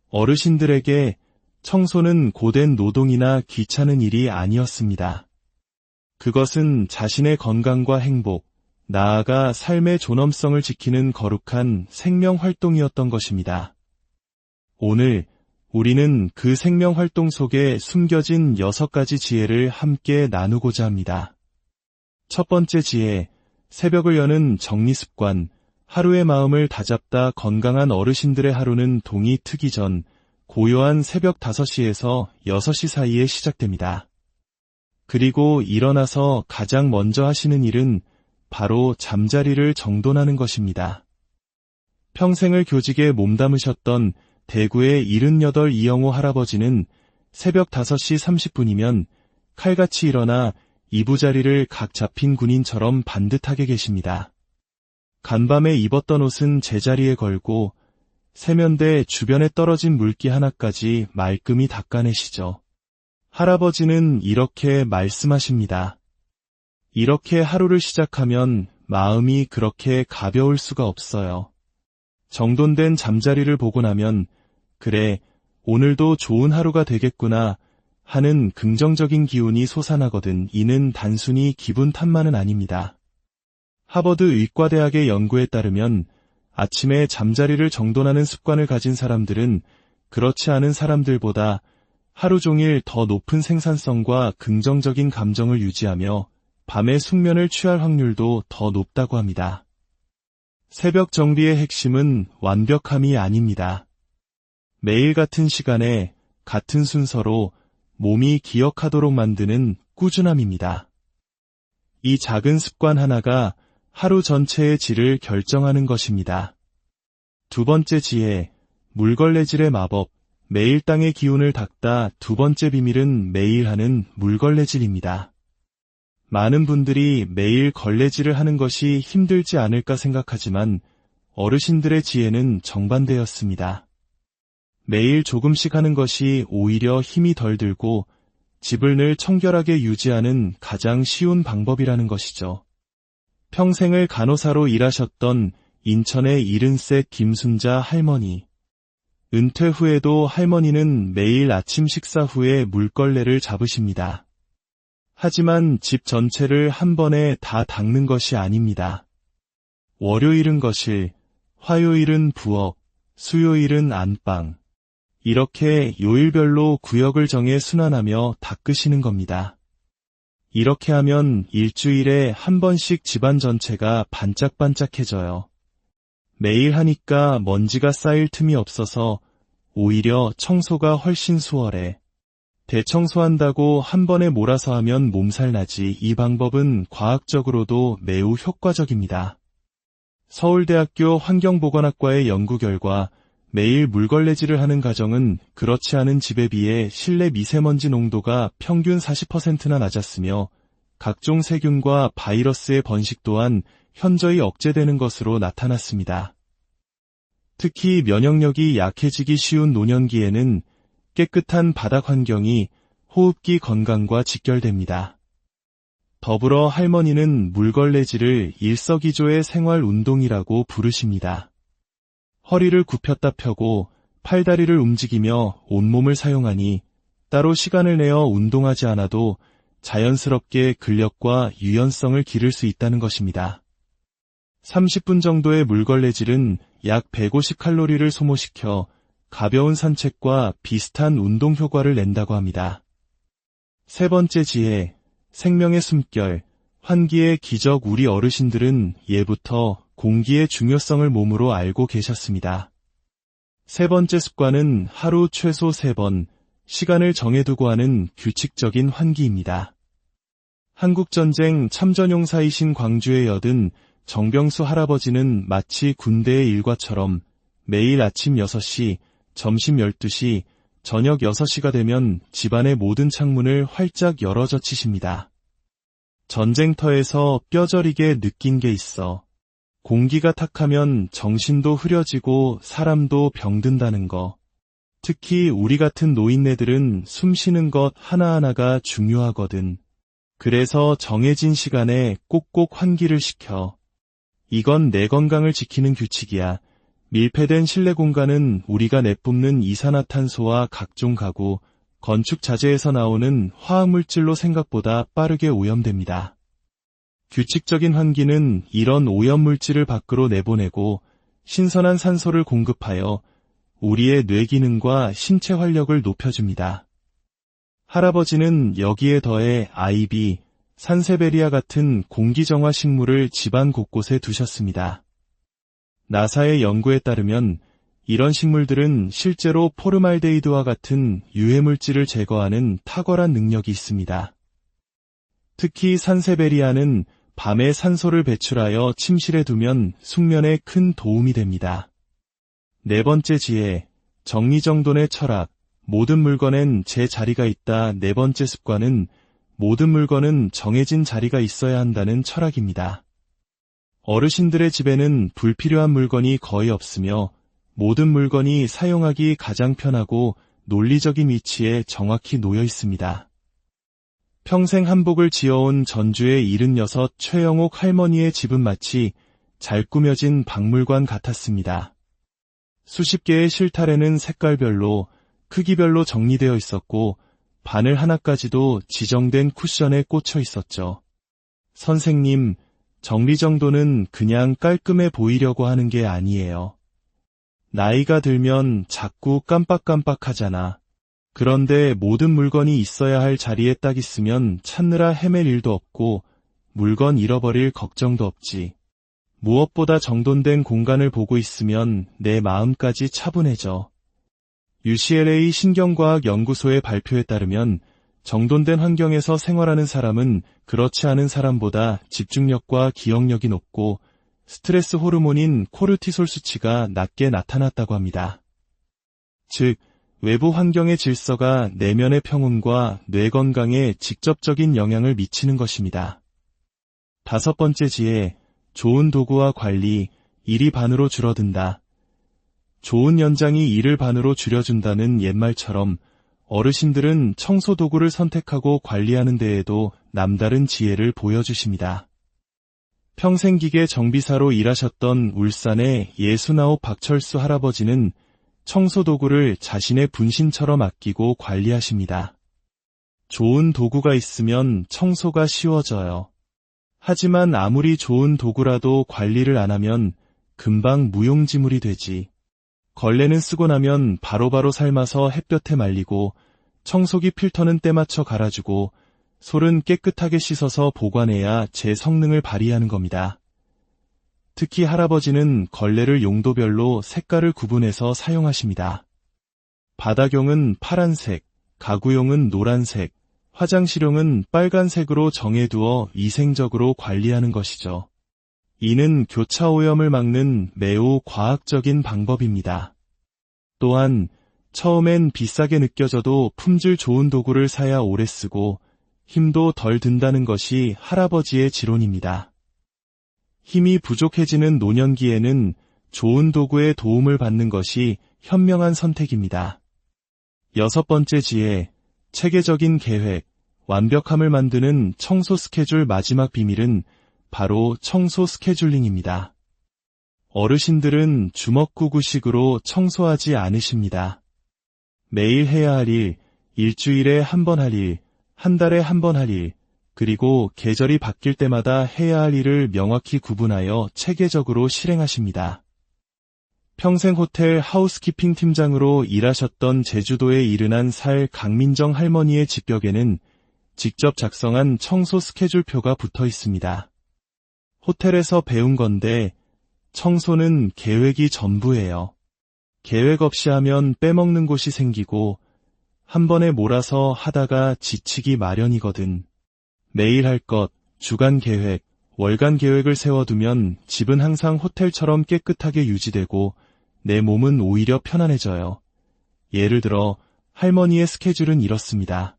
어르신들에게 청소는 고된 노동이나 귀찮은 일이 아니었습니다. 그것은 자신의 건강과 행복, 나아가 삶의 존엄성을 지키는 거룩한 생명활동이었던 것입니다. 오늘 우리는 그 생명활동 속에 숨겨진 6가지 지혜를 함께 나누고자 합니다. 첫 번째 지혜, 새벽을 여는 정리습관. 하루의 마음을 다잡다 건강한 어르신들의 하루는 동이 트기 전 고요한 새벽 5시에서 6시 사이에 시작됩니다. 그리고 일어나서 가장 먼저 하시는 일은 바로 잠자리를 정돈하는 것입니다. 평생을 교직에 몸담으셨던 대구의 78 이영호 할아버지는 새벽 5시 30분이면 칼같이 일어나 이부자리를 각 잡힌 군인처럼 반듯하게 계십니다. 간밤에 입었던 옷은 제자리에 걸고 세면대 주변에 떨어진 물기 하나까지 말끔히 닦아내시죠. 할아버지는 이렇게 말씀하십니다. 이렇게 하루를 시작하면 마음이 그렇게 가벼울 수가 없어요. 정돈된 잠자리를 보고 나면 그래, 오늘도 좋은 하루가 되겠구나 하는 긍정적인 기운이 솟아나거든. 이는 단순히 기분 탓만은 아닙니다. 하버드 의과대학의 연구에 따르면 아침에 잠자리를 정돈하는 습관을 가진 사람들은 그렇지 않은 사람들보다 하루 종일 더 높은 생산성과 긍정적인 감정을 유지하며 밤에 숙면을 취할 확률도 더 높다고 합니다. 새벽 정비의 핵심은 완벽함이 아닙니다. 매일 같은 시간에 같은 순서로 몸이 기억하도록 만드는 꾸준함입니다. 이 작은 습관 하나가 하루 전체의 질을 결정하는 것입니다. 두 번째 지혜, 물걸레질의 마법. 매일 땅의 기운을 닦다. 두 번째 비밀은 매일 하는 물걸레질입니다. 많은 분들이 매일 걸레질을 하는 것이 힘들지 않을까 생각하지만 어르신들의 지혜는 정반대였습니다. 매일 조금씩 하는 것이 오히려 힘이 덜 들고 집을 늘 청결하게 유지하는 가장 쉬운 방법이라는 것이죠. 평생을 간호사로 일하셨던 인천의 70세 김순자 할머니. 은퇴 후에도 할머니는 매일 아침 식사 후에 물걸레를 잡으십니다. 하지만 집 전체를 한 번에 다 닦는 것이 아닙니다. 월요일은 거실, 화요일은 부엌, 수요일은 안방. 이렇게 요일별로 구역을 정해 순환하며 닦으시는 겁니다. 이렇게 하면 일주일에 한 번씩 집안 전체가 반짝반짝해져요. 매일 하니까 먼지가 쌓일 틈이 없어서 오히려 청소가 훨씬 수월해. 대청소한다고 한 번에 몰아서 하면 몸살 나지. 이 방법은 과학적으로도 매우 효과적입니다. 서울대학교 환경보건학과의 연구 결과 매일 물걸레질을 하는 가정은 그렇지 않은 집에 비해 실내 미세먼지 농도가 평균 40%나 낮았으며 각종 세균과 바이러스의 번식 또한 현저히 억제되는 것으로 나타났습니다. 특히 면역력이 약해지기 쉬운 노년기에는 깨끗한 바닥 환경이 호흡기 건강과 직결됩니다. 더불어 할머니는 물걸레질을 일석이조의 생활 운동이라고 부르십니다. 허리를 굽혔다 펴고 팔다리를 움직이며 온몸을 사용하니 따로 시간을 내어 운동하지 않아도 자연스럽게 근력과 유연성을 기를 수 있다는 것입니다. 30분 정도의 물걸레질은 약 150칼로리를 소모시켜 가벼운 산책과 비슷한 운동 효과를 낸다고 합니다. 세 번째 지혜, 생명의 숨결, 환기의 기적. 우리 어르신들은 예부터 공기의 중요성을 몸으로 알고 계셨습니다. 세 번째 습관은 하루 최소 3번, 시간을 정해두고 하는 규칙적인 환기입니다. 한국전쟁 참전용사이신 광주의 여든 정병수 할아버지는 마치 군대의 일과처럼 매일 아침 6시, 점심 12시, 저녁 6시가 되면 집안의 모든 창문을 활짝 열어 젖히십니다. 전쟁터에서 뼈저리게 느낀 게 있어. 공기가 탁하면 정신도 흐려지고 사람도 병든다는 거. 특히 우리 같은 노인네들은 숨 쉬는 것 하나하나가 중요하거든. 그래서 정해진 시간에 꼭꼭 환기를 시켜. 이건 내 건강을 지키는 규칙이야. 밀폐된 실내 공간은 우리가 내뿜는 이산화탄소와 각종 가구, 건축 자재에서 나오는 화학물질로 생각보다 빠르게 오염됩니다. 규칙적인 환기는 이런 오염물질을 밖으로 내보내고 신선한 산소를 공급하여 우리의 뇌 기능과 신체 활력을 높여줍니다. 할아버지는 여기에 더해 아이비, 산세베리아 같은 공기정화 식물을 집안 곳곳에 두셨습니다. 나사의 연구에 따르면 이런 식물들은 실제로 포르말데히드와 같은 유해물질을 제거하는 탁월한 능력이 있습니다. 특히 산세베리아는 밤에 산소를 배출하여 침실에 두면 숙면에 큰 도움이 됩니다. 네 번째 지혜, 정리정돈의 철학. 모든 물건엔 제 자리가 있다. 네 번째 습관은 모든 물건은 정해진 자리가 있어야 한다는 철학입니다. 어르신들의 집에는 불필요한 물건이 거의 없으며 모든 물건이 사용하기 가장 편하고 논리적인 위치에 정확히 놓여 있습니다. 평생 한복을 지어온 전주의 76 최영옥 할머니의 집은 마치 잘 꾸며진 박물관 같았습니다. 수십 개의 실타래는 색깔별로, 크기별로 정리되어 있었고 바늘 하나까지도 지정된 쿠션에 꽂혀 있었죠. 선생님, 정리정돈은 그냥 깔끔해 보이려고 하는 게 아니에요. 나이가 들면 자꾸 깜빡깜빡하잖아. 그런데 모든 물건이 있어야 할 자리에 딱 있으면 찾느라 헤맬 일도 없고 물건 잃어버릴 걱정도 없지. 무엇보다 정돈된 공간을 보고 있으면 내 마음까지 차분해져. UCLA 신경과학연구소의 발표에 따르면 정돈된 환경에서 생활하는 사람은 그렇지 않은 사람보다 집중력과 기억력이 높고 스트레스 호르몬인 코르티솔 수치가 낮게 나타났다고 합니다. 즉, 외부 환경의 질서가 내면의 평온과 뇌 건강에 직접적인 영향을 미치는 것입니다. 다섯 번째 지혜, 좋은 도구와 관리, 일이 반으로 줄어든다. 좋은 연장이 일을 반으로 줄여준다는 옛말처럼 어르신들은 청소 도구를 선택하고 관리하는 데에도 남다른 지혜를 보여주십니다. 평생 기계 정비사로 일하셨던 울산의 69 박철수 할아버지는 청소 도구를 자신의 분신처럼 아끼고 관리하십니다. 좋은 도구가 있으면 청소가 쉬워져요. 하지만 아무리 좋은 도구라도 관리를 안 하면 금방 무용지물이 되지. 걸레는 쓰고 나면 바로바로 삶아서 햇볕에 말리고, 청소기 필터는 때맞춰 갈아주고, 솔은 깨끗하게 씻어서 보관해야 제 성능을 발휘하는 겁니다. 특히 할아버지는 걸레를 용도별로 색깔을 구분해서 사용하십니다. 바닥용은 파란색, 가구용은 노란색, 화장실용은 빨간색으로 정해두어 위생적으로 관리하는 것이죠. 이는 교차오염을 막는 매우 과학적인 방법입니다. 또한 처음엔 비싸게 느껴져도 품질 좋은 도구를 사야 오래 쓰고 힘도 덜 든다는 것이 할아버지의 지론입니다. 힘이 부족해지는 노년기에는 좋은 도구의 도움을 받는 것이 현명한 선택입니다. 6번째 지혜, 체계적인 계획, 완벽함을 만드는 청소 스케줄. 마지막 비밀은 바로 청소 스케줄링입니다. 어르신들은 주먹구구식으로 청소하지 않으십니다. 매일 해야 할 일, 일주일에 한 번 할 일, 한 달에 한 번 할 일, 그리고 계절이 바뀔 때마다 해야 할 일을 명확히 구분하여 체계적으로 실행하십니다. 평생 호텔 하우스키핑 팀장으로 일하셨던 제주도에 이른한 살 강민정 할머니의 집벽에는 직접 작성한 청소 스케줄표가 붙어 있습니다. 호텔에서 배운 건데 청소는 계획이 전부예요. 계획 없이 하면 빼먹는 곳이 생기고 한 번에 몰아서 하다가 지치기 마련이거든. 매일 할 것, 주간 계획, 월간 계획을 세워두면 집은 항상 호텔처럼 깨끗하게 유지되고 내 몸은 오히려 편안해져요. 예를 들어 할머니의 스케줄은 이렇습니다.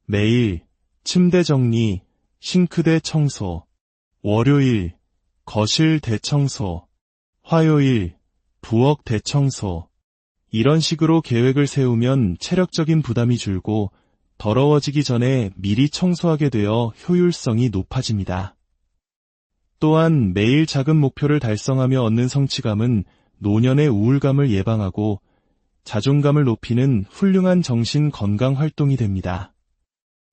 매일 침대 정리, 싱크대 청소, 월요일 거실 대청소, 화요일 부엌 대청소. 이런 식으로 계획을 세우면 체력적인 부담이 줄고 더러워지기 전에 미리 청소하게 되어 효율성이 높아집니다. 또한 매일 작은 목표를 달성하며 얻는 성취감은 노년의 우울감을 예방하고 자존감을 높이는 훌륭한 정신 건강 활동이 됩니다.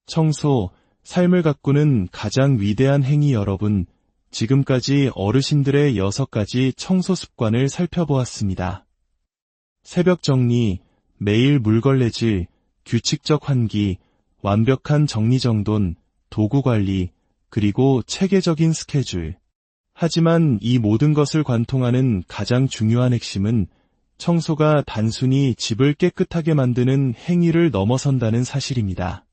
청소, 삶을 가꾸는 가장 위대한 행위. 여러분, 지금까지 어르신들의 6가지 청소 습관을 살펴보았습니다. 새벽 정리, 매일 물걸레질, 규칙적 환기, 완벽한 정리정돈, 도구 관리, 그리고 체계적인 스케줄. 하지만 이 모든 것을 관통하는 가장 중요한 핵심은 청소가 단순히 집을 깨끗하게 만드는 행위를 넘어선다는 사실입니다.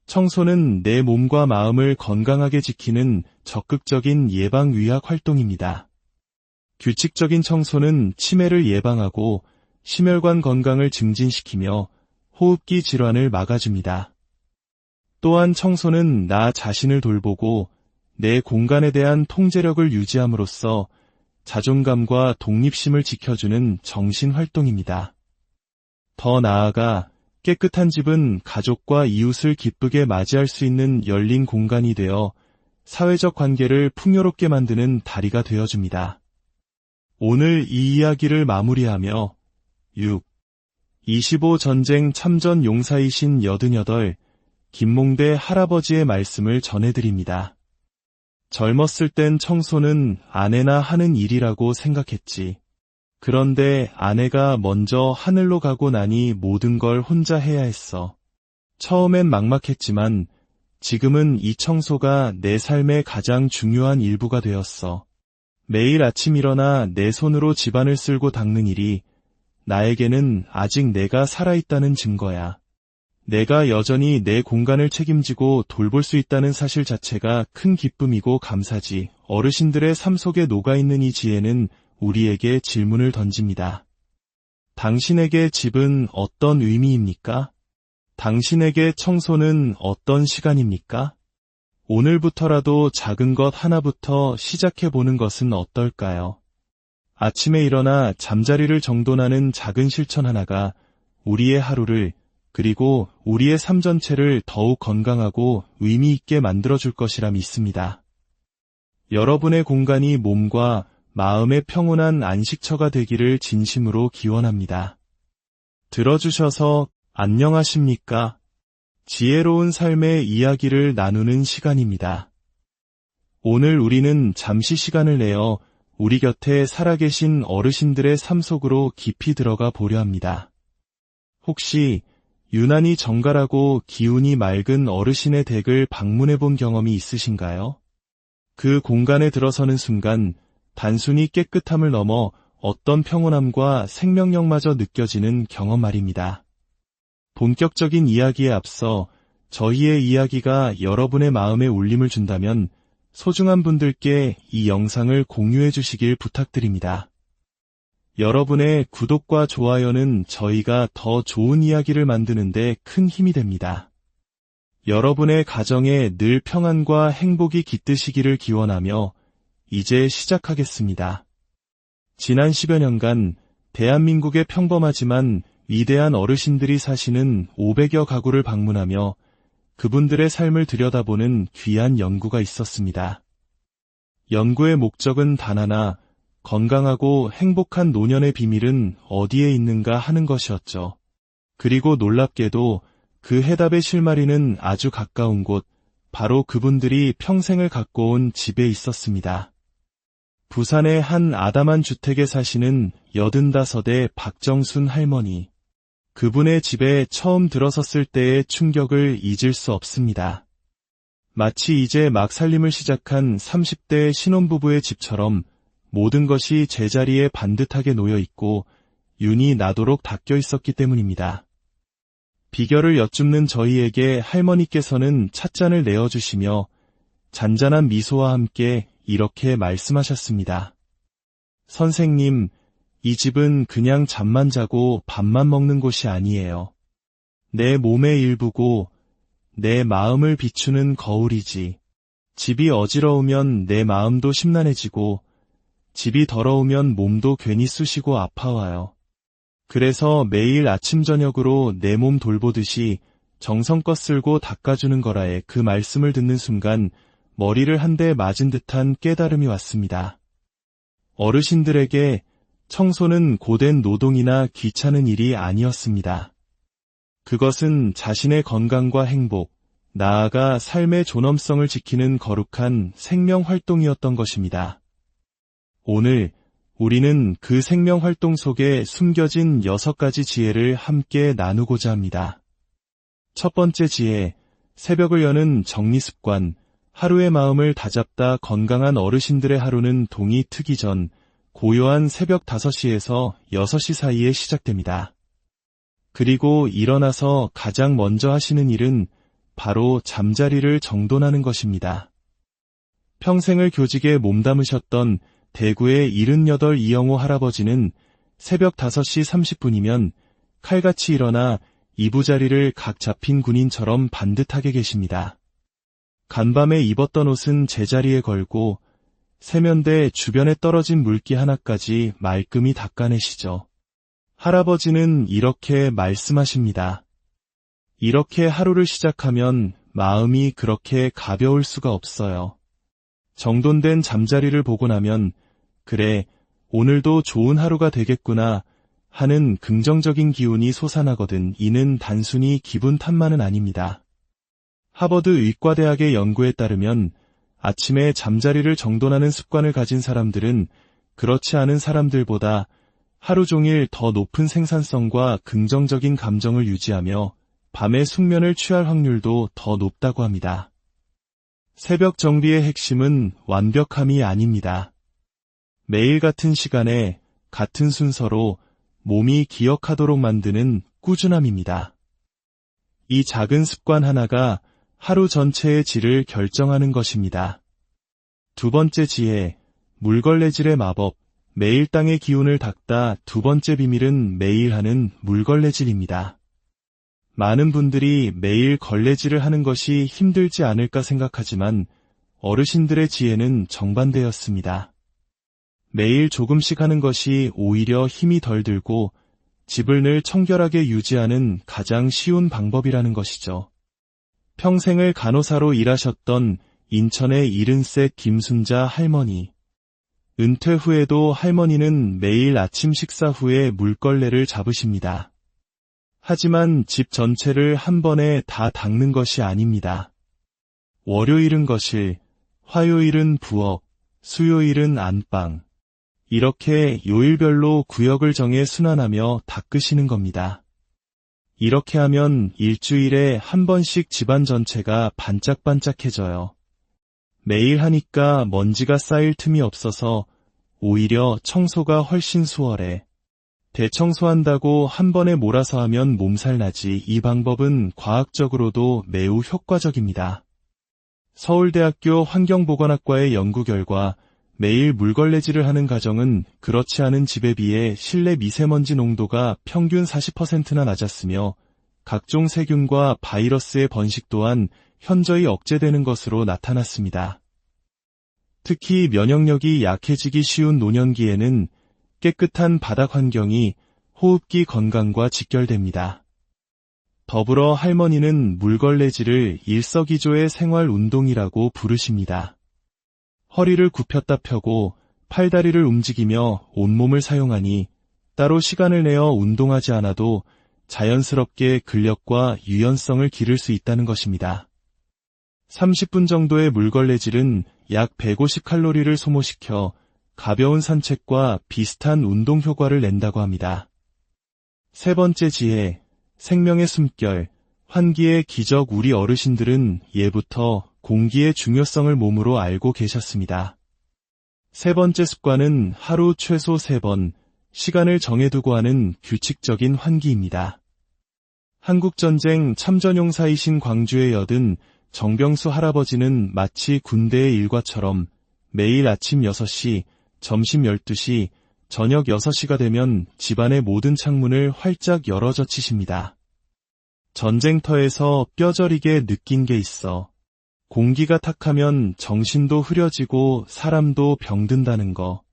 청소는 내 몸과 마음을 건강하게 지키는 적극적인 예방위약 활동입니다. 규칙적인 청소는 치매를 예방하고 심혈관 건강을 증진시키며 호흡기 질환을 막아줍니다. 또한 청소는 나 자신을 돌보고 내 공간에 대한 통제력을 유지함으로써 자존감과 독립심을 지켜주는 정신활동입니다. 더 나아가 깨끗한 집은 가족과 이웃을 기쁘게 맞이할 수 있는 열린 공간이 되어 사회적 관계를 풍요롭게 만드는 다리가 되어줍니다. 오늘 이 이야기를 마무리하며 25 전쟁 참전 용사이신 88 김몽대 할아버지의 말씀을 전해드립니다. 젊었을 땐 청소는 아내나 하는 일이라고 생각했지. 그런데 아내가 먼저 하늘로 가고 나니 모든 걸 혼자 해야 했어. 처음엔 막막했지만 지금은 이 청소가 내 삶의 가장 중요한 일부가 되었어. 매일 아침 일어나 내 손으로 집안을 쓸고 닦는 일이 나에게는 아직 내가 살아있다는 증거야. 내가 여전히 내 공간을 책임지고 돌볼 수 있다는 사실 자체가 큰 기쁨이고 감사지. 어르신들의 삶 속에 녹아있는 이 지혜는 우리에게 질문을 던집니다. 당신에게 집은 어떤 의미입니까? 당신에게 청소는 어떤 시간입니까? 오늘부터라도 작은 것 하나부터 시작해보는 것은 어떨까요? 아침에 일어나 잠자리를 정돈하는 작은 실천 하나가 우리의 하루를 그리고 우리의 삶 전체를 더욱 건강하고 의미 있게 만들어줄 것이라 믿습니다. 여러분의 공간이 몸과 마음의 평온한 안식처가 되기를 진심으로 기원합니다. 들어주셔서 안녕하십니까? 지혜로운 삶의 이야기를 나누는 시간입니다. 오늘 우리는 잠시 시간을 내어 우리 곁에 살아계신 어르신들의 삶 속으로 깊이 들어가 보려 합니다. 혹시 유난히 정갈하고 기운이 맑은 어르신의 댁을 방문해 본 경험이 있으신가요? 그 공간에 들어서는 순간 단순히 깨끗함을 넘어 어떤 평온함과 생명력마저 느껴지는 경험 말입니다. 본격적인 이야기에 앞서 저희의 이야기가 여러분의 마음에 울림을 준다면 소중한 분들께 이 영상을 공유해 주시길 부탁드립니다. 여러분의 구독과 좋아요는 저희가 더 좋은 이야기를 만드는 데 큰 힘이 됩니다. 여러분의 가정에 늘 평안과 행복이 깃드시기를 기원하며 이제 시작하겠습니다. 지난 10여 년간 대한민국의 평범하지만 위대한 어르신들이 사시는 500여 가구를 방문하며 그분들의 삶을 들여다보는 귀한 연구가 있었습니다. 연구의 목적은 단 하나, 건강하고 행복한 노년의 비밀은 어디에 있는가 하는 것이었죠. 그리고 놀랍게도 그 해답의 실마리는 아주 가까운 곳, 바로 그분들이 평생을 갖고 온 집에 있었습니다. 부산의 한 아담한 주택에 사시는 85의 박정순 할머니. 그분의 집에 처음 들어섰을 때의 충격을 잊을 수 없습니다. 마치 이제 막 살림을 시작한 30대 신혼부부의 집처럼 모든 것이 제자리에 반듯하게 놓여 있고 윤이 나도록 닦여 있었기 때문입니다. 비결을 여쭙는 저희에게 할머니께서는 찻잔을 내어주시며 잔잔한 미소와 함께 이렇게 말씀하셨습니다. 선생님, 이 집은 그냥 잠만 자고 밥만 먹는 곳이 아니에요. 내 몸의 일부고 내 마음을 비추는 거울이지. 집이 어지러우면 내 마음도 심란해지고 집이 더러우면 몸도 괜히 쑤시고 아파와요. 그래서 매일 아침 저녁으로 내 몸 돌보듯이 정성껏 쓸고 닦아주는 거라에 그 말씀을 듣는 순간 머리를 한 대 맞은 듯한 깨달음이 왔습니다. 어르신들에게 청소는 고된 노동이나 귀찮은 일이 아니었습니다. 그것은 자신의 건강과 행복, 나아가 삶의 존엄성을 지키는 거룩한 생명활동이었던 것입니다. 오늘 우리는 그 생명활동 속에 숨겨진 6가지 지혜를 함께 나누고자 합니다. 첫 번째 지혜, 새벽을 여는 정리습관. 하루의 마음을 다잡다 건강한 어르신들의 하루는 동이 트기 전 고요한 새벽 5시에서 6시 사이에 시작됩니다. 그리고 일어나서 가장 먼저 하시는 일은 바로 잠자리를 정돈하는 것입니다. 평생을 교직에 몸담으셨던 대구의 78 이영호 할아버지는 새벽 5시 30분이면 칼같이 일어나 이부자리를 각 잡힌 군인처럼 반듯하게 계십니다. 간밤에 입었던 옷은 제자리에 걸고 세면대 주변에 떨어진 물기 하나까지 말끔히 닦아내시죠. 할아버지는 이렇게 말씀하십니다. 이렇게 하루를 시작하면 마음이 그렇게 가벼울 수가 없어요. 정돈된 잠자리를 보고 나면 그래, 오늘도 좋은 하루가 되겠구나 하는 긍정적인 기운이 솟아나거든. 이는 단순히 기분 탓만은 아닙니다. 하버드 의과대학의 연구에 따르면 아침에 잠자리를 정돈하는 습관을 가진 사람들은 그렇지 않은 사람들보다 하루 종일 더 높은 생산성과 긍정적인 감정을 유지하며 밤에 숙면을 취할 확률도 더 높다고 합니다. 새벽 정비의 핵심은 완벽함이 아닙니다. 매일 같은 시간에 같은 순서로 몸이 기억하도록 만드는 꾸준함입니다. 이 작은 습관 하나가 하루 전체의 질을 결정하는 것입니다. 두 번째 지혜, 물걸레질의 마법. 매일 땅의 기운을 닦다. 두 번째 비밀은 매일 하는 물걸레질입니다. 많은 분들이 매일 걸레질을 하는 것이 힘들지 않을까 생각하지만 어르신들의 지혜는 정반대였습니다. 매일 조금씩 하는 것이 오히려 힘이 덜 들고 집을 늘 청결하게 유지하는 가장 쉬운 방법이라는 것이죠. 평생을 간호사로 일하셨던 인천의 70세 김순자 할머니. 은퇴 후에도 할머니는 매일 아침 식사 후에 물걸레를 잡으십니다. 하지만 집 전체를 한 번에 다 닦는 것이 아닙니다. 월요일은 거실, 화요일은 부엌, 수요일은 안방. 이렇게 요일별로 구역을 정해 순환하며 닦으시는 겁니다. 이렇게 하면 일주일에 한 번씩 집안 전체가 반짝반짝해져요. 매일 하니까 먼지가 쌓일 틈이 없어서 오히려 청소가 훨씬 수월해. 대청소한다고 한 번에 몰아서 하면 몸살나지. 이 방법은 과학적으로도 매우 효과적입니다. 서울대학교 환경보건학과의 연구 결과 매일 물걸레질을 하는 가정은 그렇지 않은 집에 비해 실내 미세먼지 농도가 평균 40%나 낮았으며 각종 세균과 바이러스의 번식 또한 현저히 억제되는 것으로 나타났습니다. 특히 면역력이 약해지기 쉬운 노년기에는 깨끗한 바닥 환경이 호흡기 건강과 직결됩니다. 더불어 할머니는 물걸레질을 일석이조의 생활 운동이라고 부르십니다. 허리를 굽혔다 펴고 팔다리를 움직이며 온몸을 사용하니 따로 시간을 내어 운동하지 않아도 자연스럽게 근력과 유연성을 기를 수 있다는 것입니다. 30분 정도의 물걸레질은 약 150칼로리를 소모시켜 가벼운 산책과 비슷한 운동 효과를 낸다고 합니다. 세 번째 지혜, 생명의 숨결, 환기의 기적. 우리 어르신들은 예부터 공기의 중요성을 몸으로 알고 계셨습니다. 세 번째 습관은 하루 최소 3번, 시간을 정해두고 하는 규칙적인 환기입니다. 한국전쟁 참전용사이신 광주의 여든 정병수 할아버지는 마치 군대의 일과처럼 매일 아침 6시, 점심 12시, 저녁 6시가 되면 집안의 모든 창문을 활짝 열어 젖히십니다. 전쟁터에서 뼈저리게 느낀 게 있어. 공기가 탁하면 정신도 흐려지고 사람도 병든다는 거.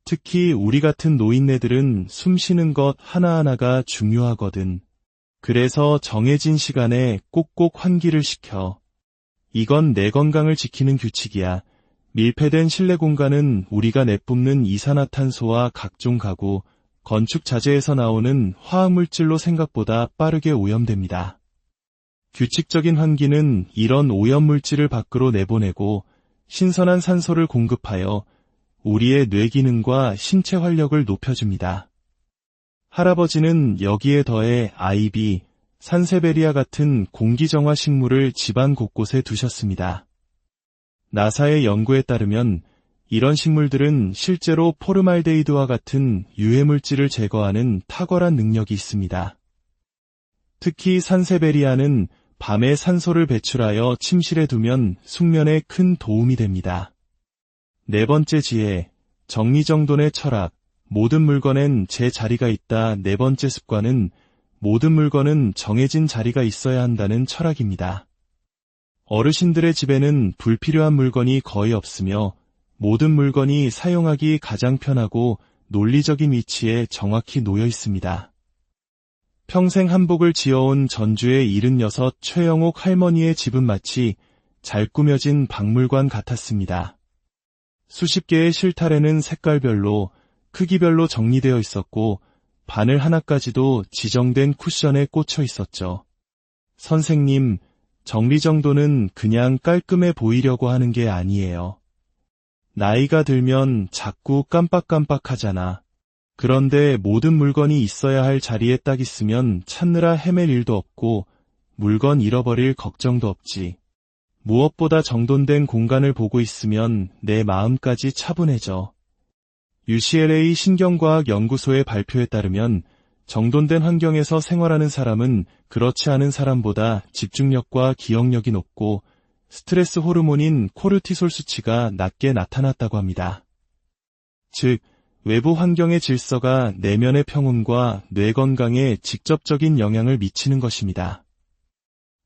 특히 우리 같은 노인네들은 숨 쉬는 것 하나하나가 중요하거든. 그래서 정해진 시간에 꼭꼭 환기를 시켜. 이건 내 건강을 지키는 규칙이야. 밀폐된 실내 공간은 우리가 내뿜는 이산화탄소와 각종 가구, 건축 자재에서 나오는 화학물질로 생각보다 빠르게 오염됩니다. 규칙적인 환기는 이런 오염물질을 밖으로 내보내고 신선한 산소를 공급하여 우리의 뇌 기능과 신체 활력을 높여줍니다. 할아버지는 여기에 더해 아이비, 산세베리아 같은 공기정화 식물을 집안 곳곳에 두셨습니다. 나사의 연구에 따르면 이런 식물들은 실제로 포르말데히드와 같은 유해물질을 제거하는 탁월한 능력이 있습니다. 특히 산세베리아는 밤에 산소를 배출하여 침실에 두면 숙면에 큰 도움이 됩니다. 네 번째 지혜, 정리정돈의 철학. 모든 물건엔 제 자리가 있다. 네 번째 습관은 모든 물건은 정해진 자리가 있어야 한다는 철학입니다. 어르신들의 집에는 불필요한 물건이 거의 없으며 모든 물건이 사용하기 가장 편하고 논리적인 위치에 정확히 놓여 있습니다. 평생 한복을 지어온 전주의 76 최영옥 할머니의 집은 마치 잘 꾸며진 박물관 같았습니다. 수십 개의 실타래는 색깔별로, 크기별로 정리되어 있었고 바늘 하나까지도 지정된 쿠션에 꽂혀 있었죠. 선생님, 정리정돈은 그냥 깔끔해 보이려고 하는 게 아니에요. 나이가 들면 자꾸 깜빡깜빡하잖아. 그런데 모든 물건이 있어야 할 자리에 딱 있으면 찾느라 헤맬 일도 없고 물건 잃어버릴 걱정도 없지. 무엇보다 정돈된 공간을 보고 있으면 내 마음까지 차분해져. UCLA 신경과학연구소의 발표에 따르면 정돈된 환경에서 생활하는 사람은 그렇지 않은 사람보다 집중력과 기억력이 높고 스트레스 호르몬인 코르티솔 수치가 낮게 나타났다고 합니다. 즉, 외부 환경의 질서가 내면의 평온과 뇌 건강에 직접적인 영향을 미치는 것입니다.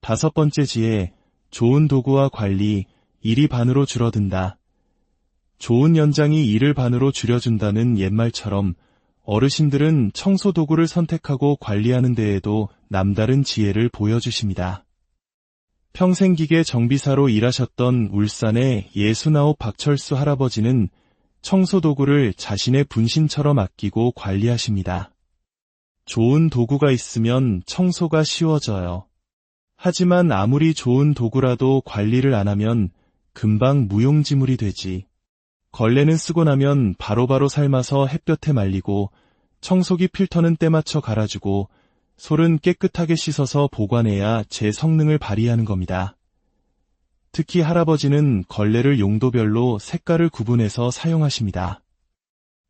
다섯 번째 지혜, 좋은 도구와 관리, 일이 반으로 줄어든다. 좋은 연장이 일을 반으로 줄여준다는 옛말처럼 어르신들은 청소 도구를 선택하고 관리하는 데에도 남다른 지혜를 보여주십니다. 평생 기계 정비사로 일하셨던 울산의 69 박철수 할아버지는 청소 도구를 자신의 분신처럼 아끼고 관리하십니다. 좋은 도구가 있으면 청소가 쉬워져요. 하지만 아무리 좋은 도구라도 관리를 안 하면 금방 무용지물이 되지. 걸레는 쓰고 나면 바로바로 삶아서 햇볕에 말리고, 청소기 필터는 때맞춰 갈아주고, 솔은 깨끗하게 씻어서 보관해야 제 성능을 발휘하는 겁니다. 특히 할아버지는 걸레를 용도별로 색깔을 구분해서 사용하십니다.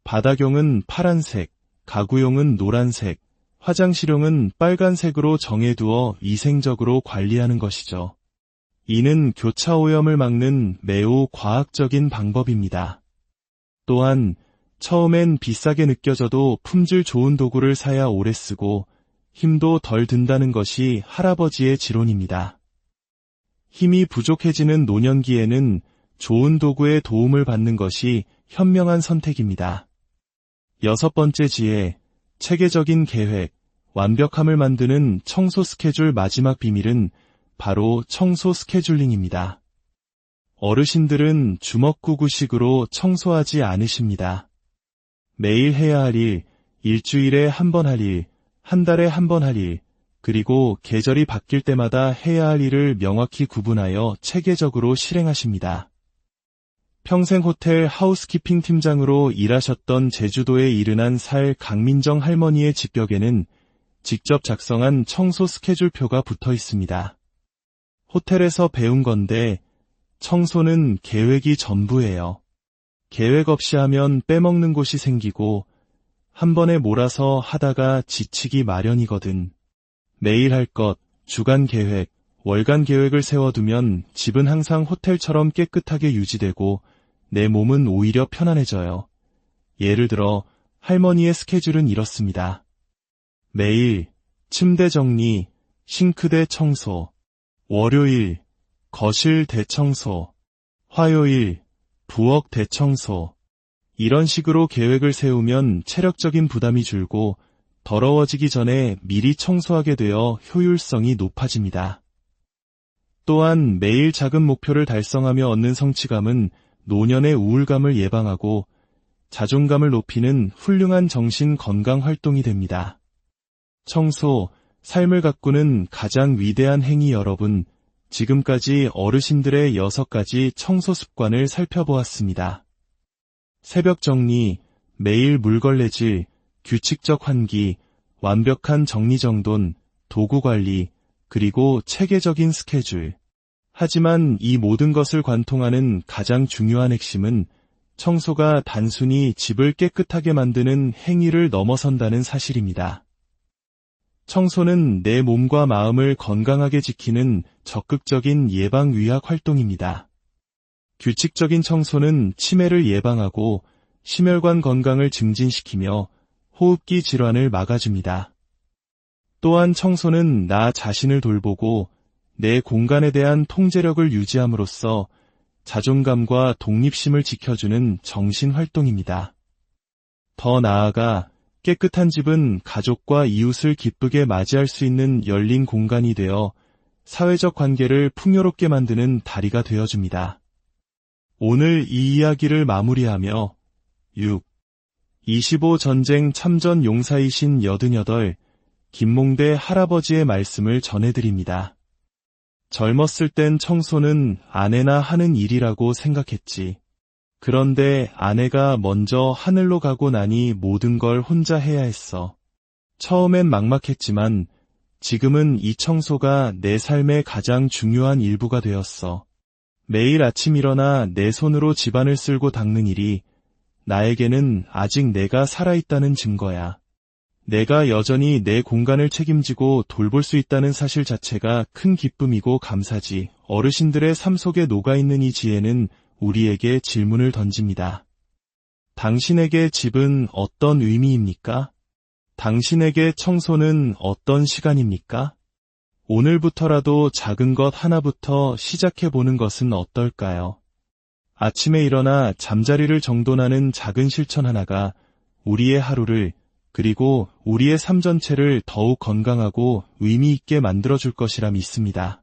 바닥용은 파란색, 가구용은 노란색, 화장실용은 빨간색으로 정해두어 위생적으로 관리하는 것이죠. 이는 교차 오염을 막는 매우 과학적인 방법입니다. 또한 처음엔 비싸게 느껴져도 품질 좋은 도구를 사야 오래 쓰고 힘도 덜 든다는 것이 할아버지의 지론입니다. 힘이 부족해지는 노년기에는 좋은 도구의 도움을 받는 것이 현명한 선택입니다. 6번째 지혜, 체계적인 계획, 완벽함을 만드는 청소 스케줄. 마지막 비밀은 바로 청소 스케줄링입니다. 어르신들은 주먹구구식으로 청소하지 않으십니다. 매일 해야 할 일, 일주일에 한 번 할 일, 한 달에 한 번 할 일, 그리고 계절이 바뀔 때마다 해야 할 일을 명확히 구분하여 체계적으로 실행하십니다. 평생 호텔 하우스키핑 팀장으로 일하셨던 제주도에 이른한 살 강민정 할머니의 집벽에는 직접 작성한 청소 스케줄표가 붙어 있습니다. 호텔에서 배운 건데 청소는 계획이 전부예요. 계획 없이 하면 빼먹는 곳이 생기고 한 번에 몰아서 하다가 지치기 마련이거든. 매일 할 것, 주간 계획, 월간 계획을 세워두면 집은 항상 호텔처럼 깨끗하게 유지되고 내 몸은 오히려 편안해져요. 예를 들어 할머니의 스케줄은 이렇습니다. 매일 침대 정리, 싱크대 청소, 월요일 거실 대청소, 화요일 부엌 대청소. 이런 식으로 계획을 세우면 체력적인 부담이 줄고 더러워지기 전에 미리 청소하게 되어 효율성이 높아집니다. 또한 매일 작은 목표를 달성하며 얻는 성취감은 노년의 우울감을 예방하고 자존감을 높이는 훌륭한 정신 건강 활동이 됩니다. 청소, 삶을 가꾸는 가장 위대한 행위. 여러분, 지금까지 어르신들의 6가지 청소 습관을 살펴보았습니다. 새벽 정리, 매일 물걸레질, 규칙적 환기, 완벽한 정리정돈, 도구 관리, 그리고 체계적인 스케줄. 하지만 이 모든 것을 관통하는 가장 중요한 핵심은 청소가 단순히 집을 깨끗하게 만드는 행위를 넘어선다는 사실입니다. 청소는 내 몸과 마음을 건강하게 지키는 적극적인 예방위약 활동입니다. 규칙적인 청소는 치매를 예방하고 심혈관 건강을 증진시키며 호흡기 질환을 막아줍니다. 또한 청소는 나 자신을 돌보고 내 공간에 대한 통제력을 유지함으로써 자존감과 독립심을 지켜주는 정신활동입니다. 더 나아가 깨끗한 집은 가족과 이웃을 기쁘게 맞이할 수 있는 열린 공간이 되어 사회적 관계를 풍요롭게 만드는 다리가 되어줍니다. 오늘 이 이야기를 마무리하며 25 전쟁 참전 용사이신 88 김몽대 할아버지의 말씀을 전해드립니다. 젊었을 땐 청소는 아내나 하는 일이라고 생각했지. 그런데 아내가 먼저 하늘로 가고 나니 모든 걸 혼자 해야 했어. 처음엔 막막했지만 지금은 이 청소가 내 삶의 가장 중요한 일부가 되었어. 매일 아침 일어나 내 손으로 집안을 쓸고 닦는 일이 나에게는 아직 내가 살아있다는 증거야. 내가 여전히 내 공간을 책임지고 돌볼 수 있다는 사실 자체가 큰 기쁨이고 감사지. 어르신들의 삶 속에 녹아있는 이 지혜는 우리에게 질문을 던집니다. 당신에게 집은 어떤 의미입니까? 당신에게 청소는 어떤 시간입니까? 오늘부터라도 작은 것 하나부터 시작해보는 것은 어떨까요? 아침에 일어나 잠자리를 정돈하는 작은 실천 하나가 우리의 하루를 그리고 우리의 삶 전체를 더욱 건강하고 의미 있게 만들어줄 것이라 믿습니다.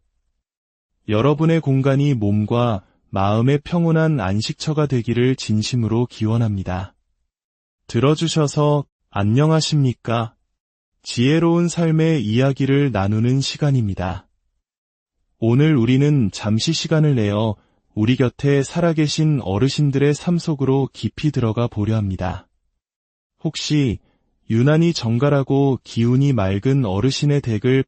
여러분의 공간이 몸과 마음의 평온한 안식처가 되기를 진심으로 기원합니다. 들어주셔서 안녕하십니까? 지혜로운 삶의 이야기를 나누는 시간입니다. 오늘 우리는 잠시 시간을 내어 우리 곁에 살아계신 어르신들의 삶 속으로 깊이 들어가 보려 합니다. 혹시 유난히 정갈하고 기운이 맑은 어르신의 댁을